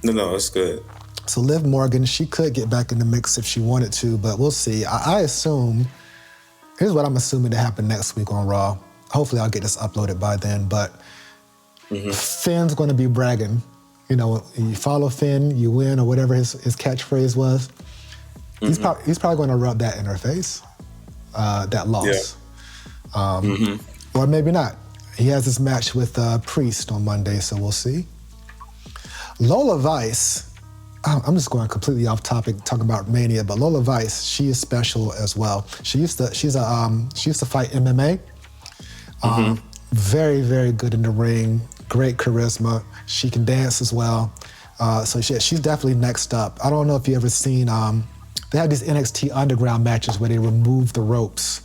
No, it's good. So Liv Morgan, she could get back in the mix if she wanted to, but we'll see. I assume, here's what I'm assuming to happen next week on Raw. Hopefully I'll get this uploaded by then, but Finn's going to be bragging. You follow Finn, you win, or whatever his catchphrase was. He's probably going to rub that in her face, that loss. Yeah. Or maybe not. He has this match with Priest on Monday, so we'll see. Lola Vice, I'm just going completely off topic, talking about Mania, but Lola Vice, she is special as well. She used to fight MMA. Very, very good in the ring, great charisma. She can dance as well. So she's definitely next up. I don't know if you ever seen, they have these NXT Underground matches where they remove the ropes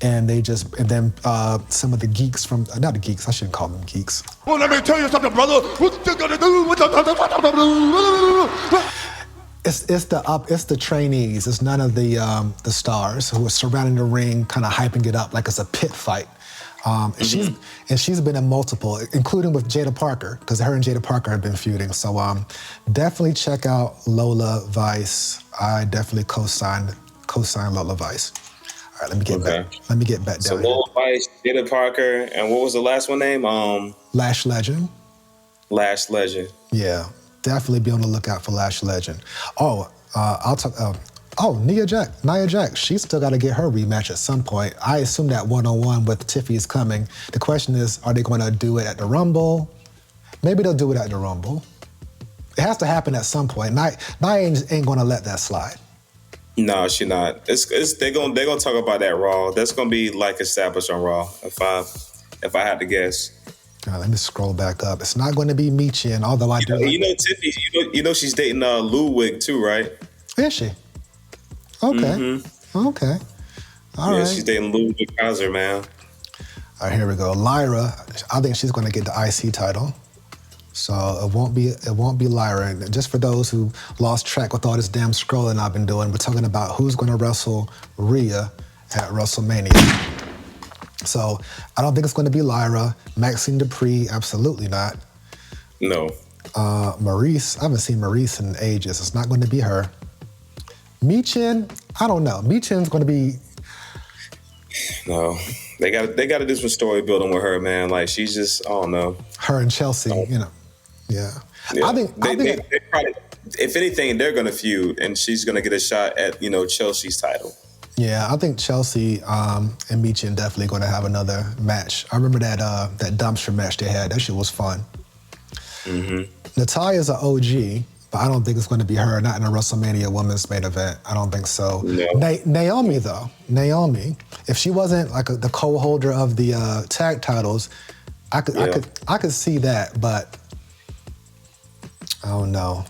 and then some of the geeks from, not the geeks, I shouldn't call them geeks. Well, let me tell you something, brother. What you gonna do? It's the trainees. It's none of the stars who are surrounding the ring, kind of hyping it up like it's a pit fight. And she's been in multiple, including with Jada Parker, because her and Jada Parker have been feuding. So definitely check out Lola Vice. I definitely co-sign Lola Vice. All right, let me get back down. So Lola Vice, Jada Parker, and what was the last one name? Lash Legend. Lash Legend. Yeah, definitely be on the lookout for Lash Legend. Oh, I'll talk. Oh, Nia Jax, she's still got to get her rematch at some point. I assume that one-on-one with Tiffy is coming. The question is, are they going to do it at the Rumble? Maybe they'll do it at the Rumble. It has to happen at some point. Nia ain't going to let that slide. No, she not. They're gonna talk about that Raw. That's gonna be like established on Raw. If I had to guess. Let me scroll back up. It's not going to be Michin, although I do. Tiffy. You know she's dating Ludwig too, right? Is she? Okay. Mm-hmm. Okay. All right. Yeah, she's dating Ludwig Kaiser, man. All right, here we go. Lyra, I think she's going to get the IC title. So it won't be Lyra. And just for those who lost track with all this damn scrolling I've been doing, we're talking about who's going to wrestle Rhea at WrestleMania. So I don't think it's going to be Lyra. Maxine Dupree, absolutely not. No. Maurice, I haven't seen Maurice in ages. It's not going to be her. Michin, I don't know. Michin's going to be. No, they got to do some story building with her, man. Like she's just, I don't know. Her and Chelsea, yeah. I think they probably, if anything, they're going to feud, and she's going to get a shot at Chelsea's title. Yeah, I think Chelsea and Michin definitely going to have another match. I remember that dumpster match they had. That shit was fun. Mm-hmm. Natalia's an OG, but I don't think it's going to be her. Not in a WrestleMania women's main event. I don't think so. No. Naomi, though. If she wasn't like the co-holder of the tag titles, I could see that, but I don't know.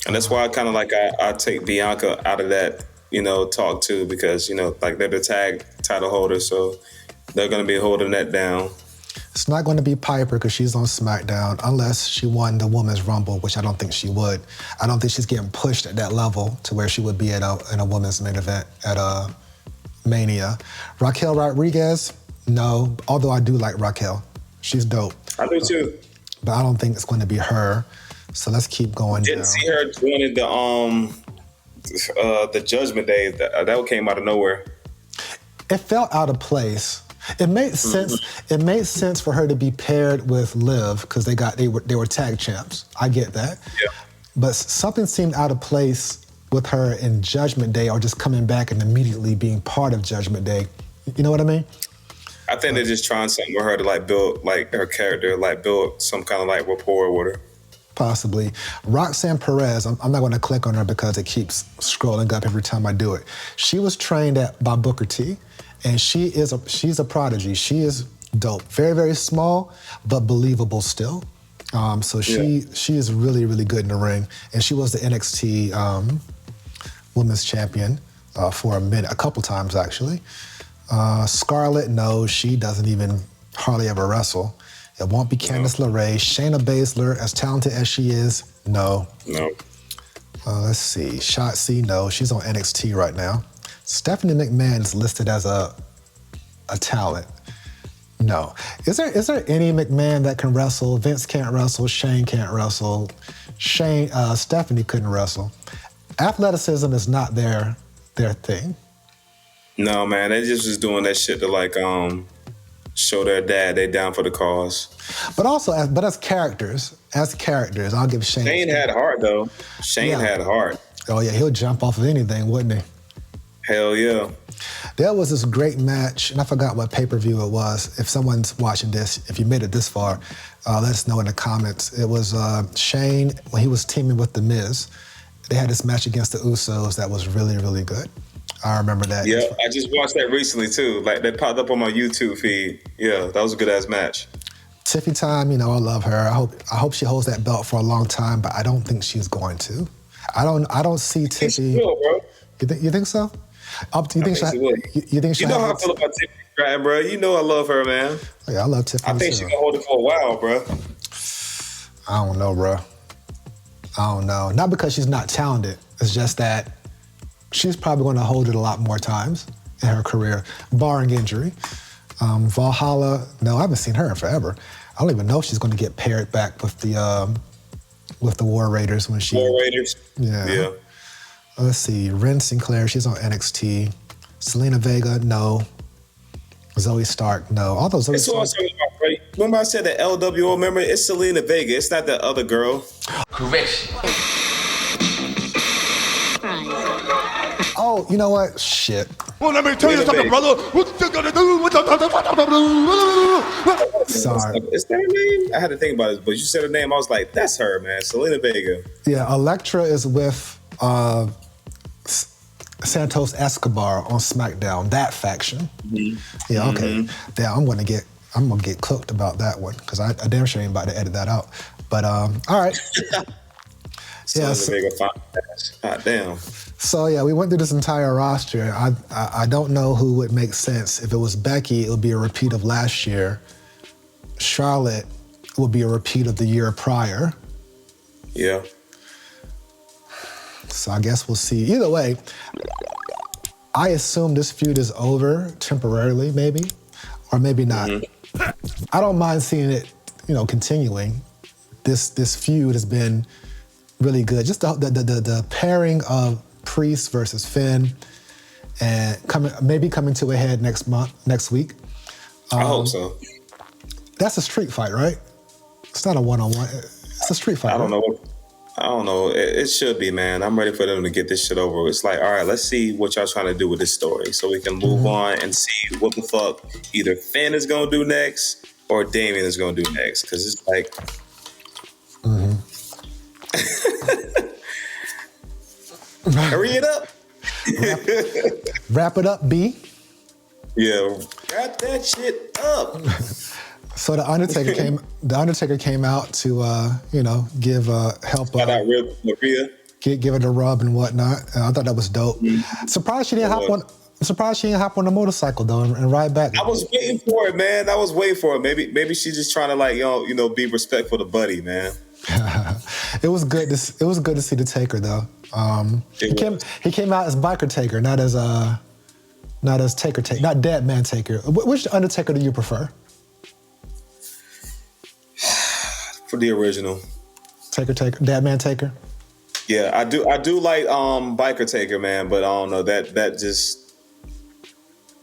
And that's why I kind of like I take Bianca out of that talk too, because like they're the tag title holder, so they're going to be holding that down. It's not going to be Piper because she's on SmackDown unless she won the Women's Rumble, which I don't think she would. I don't think she's getting pushed at that level to where she would be in a women's main event at Mania. Raquel Rodriguez, no, although I do like Raquel. She's dope. I do too. But I don't think it's going to be her. So let's keep going. Didn't see her joining the Judgment Day. That came out of nowhere. It felt out of place. It made sense. It made sense for her to be paired with Liv because they were tag champs. I get that. Yeah. But something seemed out of place with her in Judgment Day, or just coming back and immediately being part of Judgment Day. You know what I mean? I think they're just trying something with her to like build like her character, like build some kind of like rapport with her. Possibly. Roxanne Perez, I'm not going to click on her because it keeps scrolling up every time I do it. She was trained by Booker T, and she's a prodigy. She is dope. Very, very small, but believable still. So she is really, really good in the ring. And she was the NXT Women's Champion for a couple times actually. Scarlett, no, she doesn't even hardly ever wrestle. It won't be Candice LeRae. Shayna Baszler, as talented as she is, no. Let's see. Shotzi, no. She's on NXT right now. Stephanie McMahon is listed as a talent. No. Is there any McMahon that can wrestle? Vince can't wrestle. Shane can't wrestle. Stephanie couldn't wrestle. Athleticism is not their thing. No, man. They just was doing that shit to like show their dad they down for the cause. But also, as characters, I'll give Shane. Shane had heart though. Shane had heart. Oh yeah, he'll jump off of anything, wouldn't he? Hell yeah. There was this great match, and I forgot what pay-per-view it was. If someone's watching this, if you made it this far, let us know in the comments. It was Shane when he was teaming with The Miz. They had this match against the Usos that was really, really good. I remember that. Yeah, I just watched that recently too. Like that popped up on my YouTube feed. Yeah, that was a good ass match. Tiffy time, I love her. I hope she holds that belt for a long time, but I don't think she's going to. I don't see Tiffy. She will, bro. You think so? You think she will? You think she? You know how I feel about Tiffy Stratton, bro. You know I love her, man. Oh, yeah, I love Tiffy. I think she can hold it for a while, bro. I don't know, bro. I don't know. Not because she's not talented. It's just that she's probably going to hold it a lot more times in her career, barring injury. Valhalla, no, I haven't seen her in forever. I don't even know if she's going to get paired back with the War Raiders when she. War Raiders. Yeah. Let's see. Ren Sinclair, she's on NXT. Selena Vega, no. Zoe Stark, no. All those. That's what I was talking about, right? Remember I said the LWO? Remember, it's Selena Vega. It's not that other girl. Correction. Oh, you know what? Shit. Well, let me tell you something, brother. What you gonna do? Sorry. Is that her name? I had to think about it, but you said her name. I was like, that's her, man. Selena Vega. Yeah, Elektra is with Santos Escobar on SmackDown. That faction. Mm-hmm. Yeah. Okay. Mm-hmm. Yeah, I'm gonna get cooked about that one because I damn sure ain't about to edit that out. But all right. Selena Vega. God damn. So yeah, we went through this entire roster. I don't know who would make sense. If it was Becky, it would be a repeat of last year. Charlotte would be a repeat of the year prior. Yeah. So I guess we'll see. Either way, I assume this feud is over temporarily, maybe, or maybe not. Mm-hmm. I don't mind seeing it, continuing. This feud has been really good. Just the pairing of Priest versus Finn, and coming to a head next week. I hope so. That's a street fight, right? It's not a one-on-one. It's a street fight. I don't know. It should be, man. I'm ready for them to get this shit over. It's like, all right, let's see what y'all trying to do with this story, so we can move on and see what the fuck either Finn is gonna do next or Damian is gonna do next. Because it's like. Hurry it up. Wrap it up, B. Yeah, wrap that shit up. So the Undertaker came out to give help. Shout out Rhea. Give it a rub and whatnot. I thought that was dope. Mm-hmm. Surprised she didn't hop on the motorcycle though and ride back. I was waiting for it, man. I was waiting for it. Maybe she's just trying to be respectful to Buddy, man. It was good to see the Taker though. He came out as Biker Taker, not as Taker, not Dead Man Taker. Which Undertaker do you prefer? For the original. Taker, Dead Man Taker. Yeah, I do like Biker Taker, man, but I don't know that just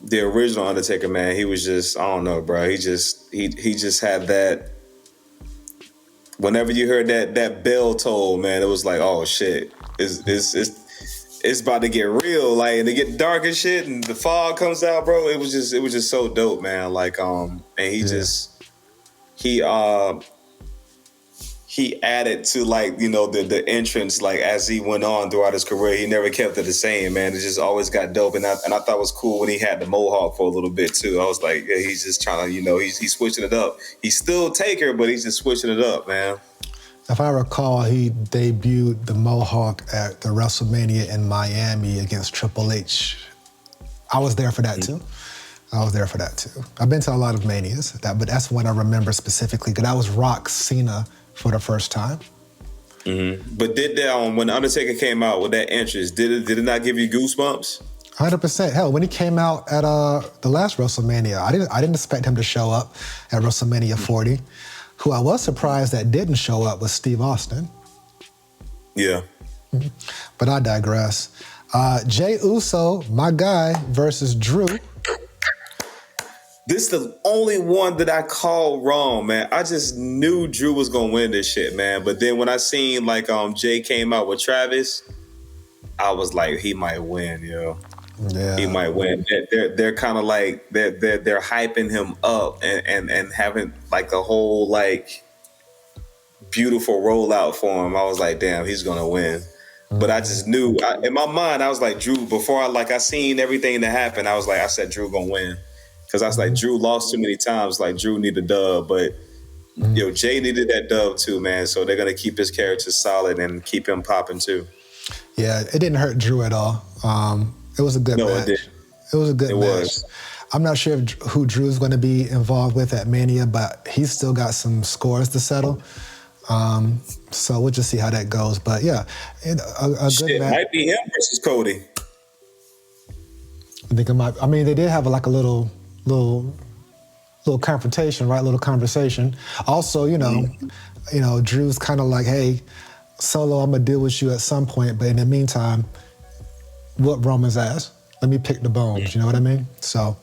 the original Undertaker, man. He was just, I don't know, bro. He just had that. Whenever you heard that bell toll, man, it was like, oh shit, it's about to get real, like, and it get dark and shit, and the fog comes out, bro. It was just so dope, man. Like, and he added to, like, the entrance, like, as he went on throughout his career. He never kept it the same, man. It just always got dope, and I thought it was cool when he had the mohawk for a little bit too. I was like, yeah, he's just trying to, he's switching it up. He's still Taker, but he's just switching it up, man. If I recall, he debuted the mohawk at the WrestleMania in Miami against Triple H. I was there for that too. I've been to a lot of Manias, but that's one I remember specifically, because that was Rock Cena for the first time. Mm-hmm. But did that when Undertaker came out with that entrance, did it not give you goosebumps? 100%. Hell, when he came out at the last WrestleMania, I didn't expect him to show up at WrestleMania 40. Who I was surprised that didn't show up was Steve Austin. Yeah. But I digress. Jey Uso, my guy, versus Drew. This is the only one that I called wrong, man. I just knew Drew was gonna win this shit, man. But then when I seen Jay came out with Travis, I was like, he might win, yo. Yeah, he might win. They're kind of like they're hyping him up and having like a whole like beautiful rollout for him. I was like, damn, he's gonna win. But I just knew in my mind, I was like, Drew. Before I seen everything that happened, I said Drew gonna win. Because I was like, Drew lost too many times. Like, Drew needed a dub. But, Jay needed that dub too, man. So they're going to keep his character solid and keep him popping too. Yeah, it didn't hurt Drew at all. It was a good match. It did. It was a good match. Was. I'm not sure who Drew's going to be involved with at Mania, but he's still got some scores to settle. So we'll just see how that goes. But, yeah, a good match. Might be him versus Cody. I think it might. I mean, they did have like a little confrontation, right? Little conversation. Also, Drew's kind of like, hey, Solo, I'm gonna deal with you at some point, but in the meantime, whoop Roman's ass. Let me pick the bones. You know what I mean? So,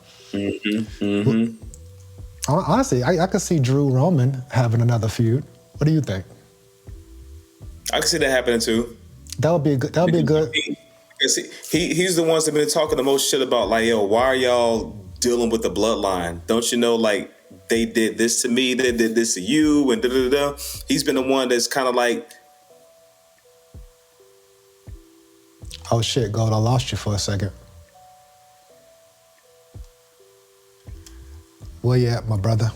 honestly, I could see Drew Roman having another feud. What do you think? I could see that happening too. That would be a good. 'Cause he's the ones that been talking the most shit about, like, yo, why are y'all dealing with the bloodline? Don't you know, like, they did this to me, they did this to you, and da-da-da-da. He's been the one that's kind of like... Oh shit, Gold, I lost you for a second. Where you at, my brother?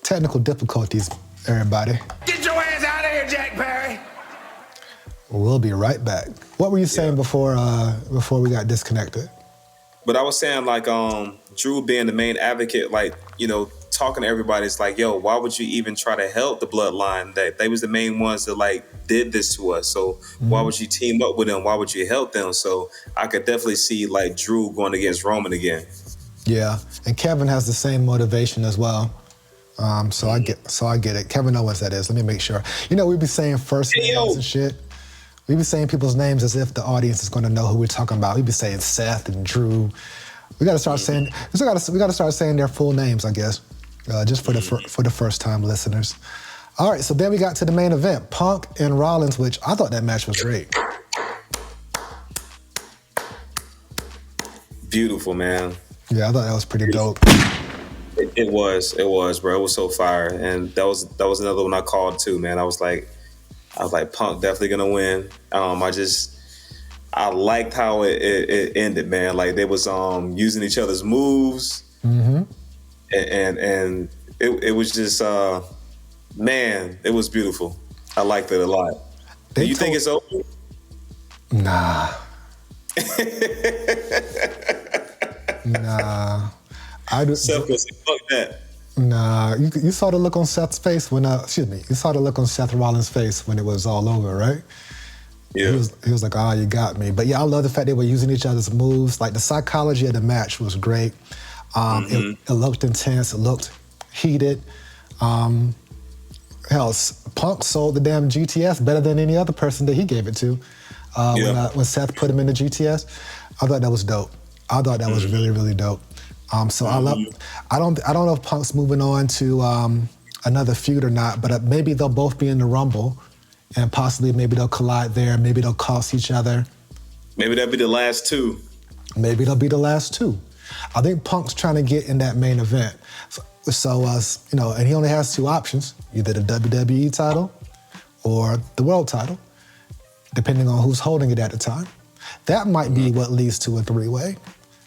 Technical difficulties, everybody. Get your ass out of here, Jack Perry! We'll be right back. What were you saying before we got disconnected? But I was saying, like, Drew being the main advocate, like, you know, talking to everybody, it's like, yo, why would you even try to help the bloodline? That they was the main ones that, like, did this to us. So why would you team up with them? Why would you help them? So I could definitely see, like, Drew going against Roman again. Yeah, and Kevin has the same motivation as well. So I get it. Kevin Owens, that is. Let me make sure. You know, we be saying first names and shit. We be saying people's names as if the audience is going to know who we're talking about. We be saying Seth and Drew. We got to start saying. We got to start saying their full names, I guess, just for the first time listeners. All right, so then we got to the main event, Punk and Rollins, which I thought that match was great. Beautiful, man. Yeah, I thought that was pretty dope. It was, bro. It was so fire, and that was another one I called too, man. I was like, Punk definitely gonna win. I liked how it ended, man. Like, they was using each other's moves, and it was just man, it was beautiful. I liked it a lot. Do you think it's over? Nah. Nah. Seth was like, fuck that. Nah, you saw the look on Seth's face when, you saw the look on Seth Rollins' face when it was all over, right? Yeah. He was like, you got me. But yeah, I love the fact they were using each other's moves. Like, the psychology of the match was great. It looked intense. It looked heated. Hell, Punk sold the damn GTS better than any other person that he gave it to. When Seth put him in the GTS, I thought that was dope. I thought that was really, really dope. So I don't know if Punk's moving on to another feud or not, but maybe they'll both be in the Rumble, and possibly maybe they'll collide there. Maybe they'll cost each other. Maybe that'll be the last two. Maybe they'll be the last two. I think Punk's trying to get in that main event. So you know, and he only has two options: either the WWE title or the world title, depending on who's holding it at the time. That might be what leads to a three-way.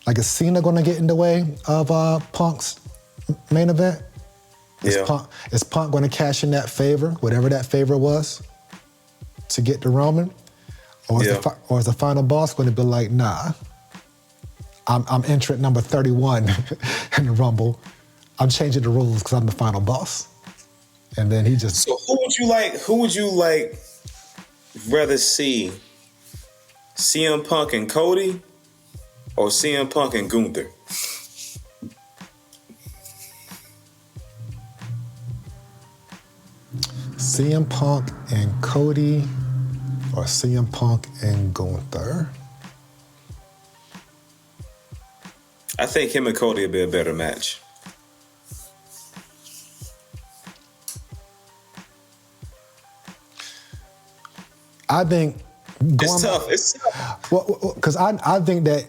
Like, is Cena going to get in the way of Punk's main event? Is Punk going to cash in that favor, whatever that favor was, to get to Roman? Or is the final boss going to be like, nah, I'm entrant number 31 in the Rumble. I'm changing the rules because I'm the final boss. And then he just... So who would you like rather see? CM Punk and Cody, or CM Punk and Gunther? CM Punk and Cody, or CM Punk and Gunther? I think him and Cody would be a better match. I think it's tough. Well, because I think that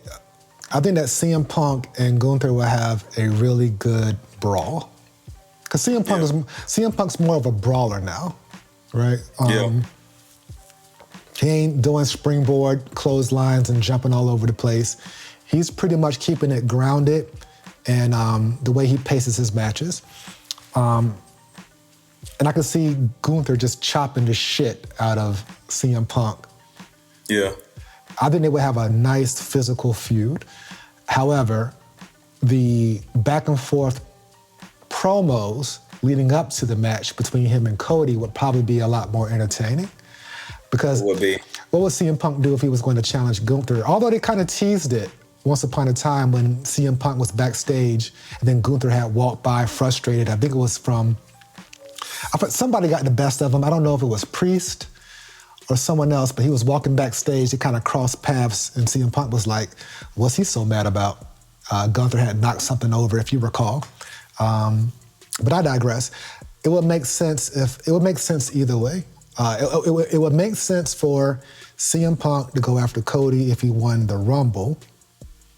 CM Punk and Gunther will have a really good brawl. Because CM Punk's more of a brawler now, right? He ain't doing springboard clotheslines and jumping all over the place. He's pretty much keeping it grounded, and the way he paces his matches. And I can see Gunther just chopping the shit out of CM Punk. Yeah. I think they would have a nice physical feud. However, the back and forth promos leading up to the match between him and Cody would probably be a lot more entertaining. Because what would CM Punk do if he was going to challenge Gunther? Although they kind of teased it once upon a time when CM Punk was backstage and then Gunther had walked by frustrated. I think it was somebody got the best of him. I don't know if it was Priest or someone else, but he was walking backstage. They kind of crossed paths, and CM Punk was like, what's he so mad about? Gunther had knocked something over, if you recall. But I digress. It would make sense either way. It would make sense for CM Punk to go after Cody if he won the Rumble.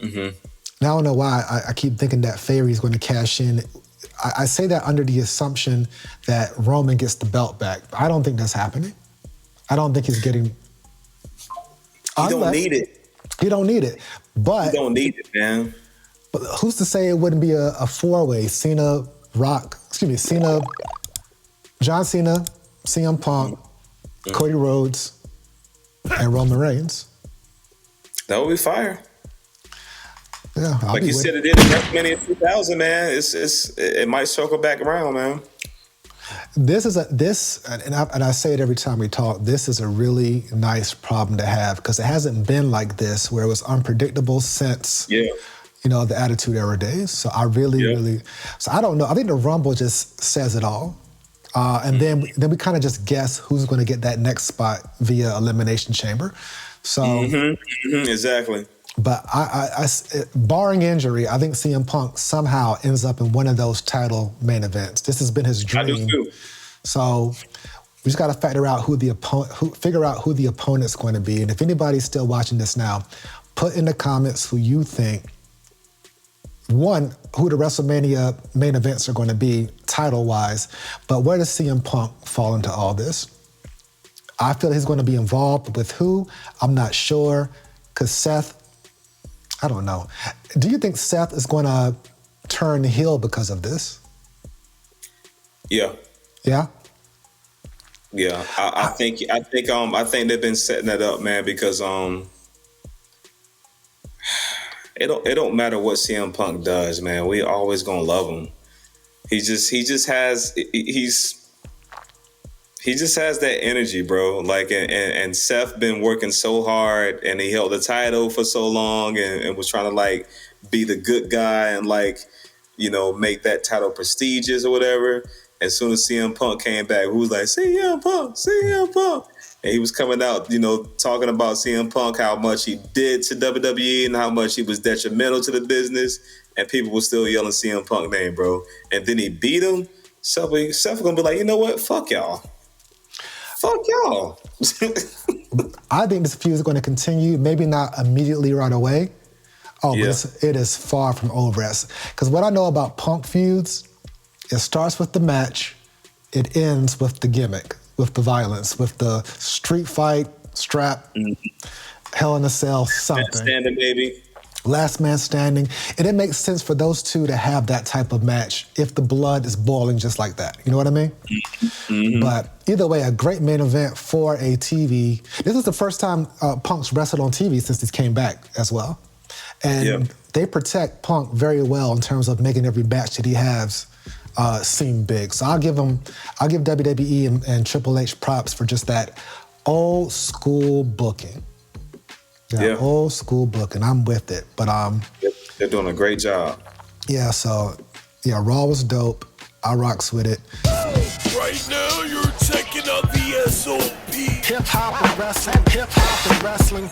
Mm-hmm. Now I don't know why I keep thinking that Fairy's going to cash in. I say that under the assumption that Roman gets the belt back. I don't think that's happening. I don't think he's getting... You don't need it. You don't need it. But... You don't need it, man. But who's to say it wouldn't be a four-way? Cena, John Cena, CM Punk, Cody Rhodes, and Roman Reigns. That would be fire. Yeah, like you said, it did in WrestleMania 2000, man. It might circle back around, man. And I say it every time we talk. This is a really nice problem to have because it hasn't been like this, where it was unpredictable since the Attitude Era days. So I really. So I don't know. I think the Rumble just says it all, and then we kind of just guess who's going to get that next spot via Elimination Chamber. So exactly. But I, barring injury, I think CM Punk somehow ends up in one of those title main events. This has been his dream. I do too. So we just got to figure out who the opponent's going to be. And if anybody's still watching this now, put in the comments who you think, one, who the WrestleMania main events are going to be title-wise, but where does CM Punk fall into all this? I feel he's going to be involved with who? I'm not sure, because Seth, I don't know. Do you think Seth is going to turn heel because of this? Yeah. Yeah? Yeah. I think they've been setting that up, man, because it don't matter what CM Punk does, man. We always gonna love him. He just has that energy, bro. Like, and Seth been working so hard, and he held the title for so long, and was trying to like be the good guy and like, make that title prestigious or whatever. As soon as CM Punk came back, who was like, CM Punk, and he was coming out, talking about CM Punk, how much he did to WWE and how much he was detrimental to the business, and people were still yelling CM Punk name, bro. And then he beat him. Seth gonna be like, you know what? Fuck y'all. Fuck y'all. I think this feud is going to continue, maybe not immediately right away. But it is far from over. Because what I know about Punk feuds, it starts with the match, it ends with the gimmick, with the violence, with the street fight, strap, Hell in a Cell, something. Last standing, baby. Last man standing. And it makes sense for those two to have that type of match if the blood is boiling just like that. You know what I mean? Mm-hmm. But either way, a great main event for a TV. This is the first time Punk's wrestled on TV since he came back as well. And they protect Punk very well in terms of making every match that he has seem big. So I'll give WWE and Triple H props for just that old school booking. Yeah, old school booking. I'm with it. But they're doing a great job. Yeah, so Raw was dope. I rocks with it. Right now you're checking out the SOP. Hip hop and wrestling.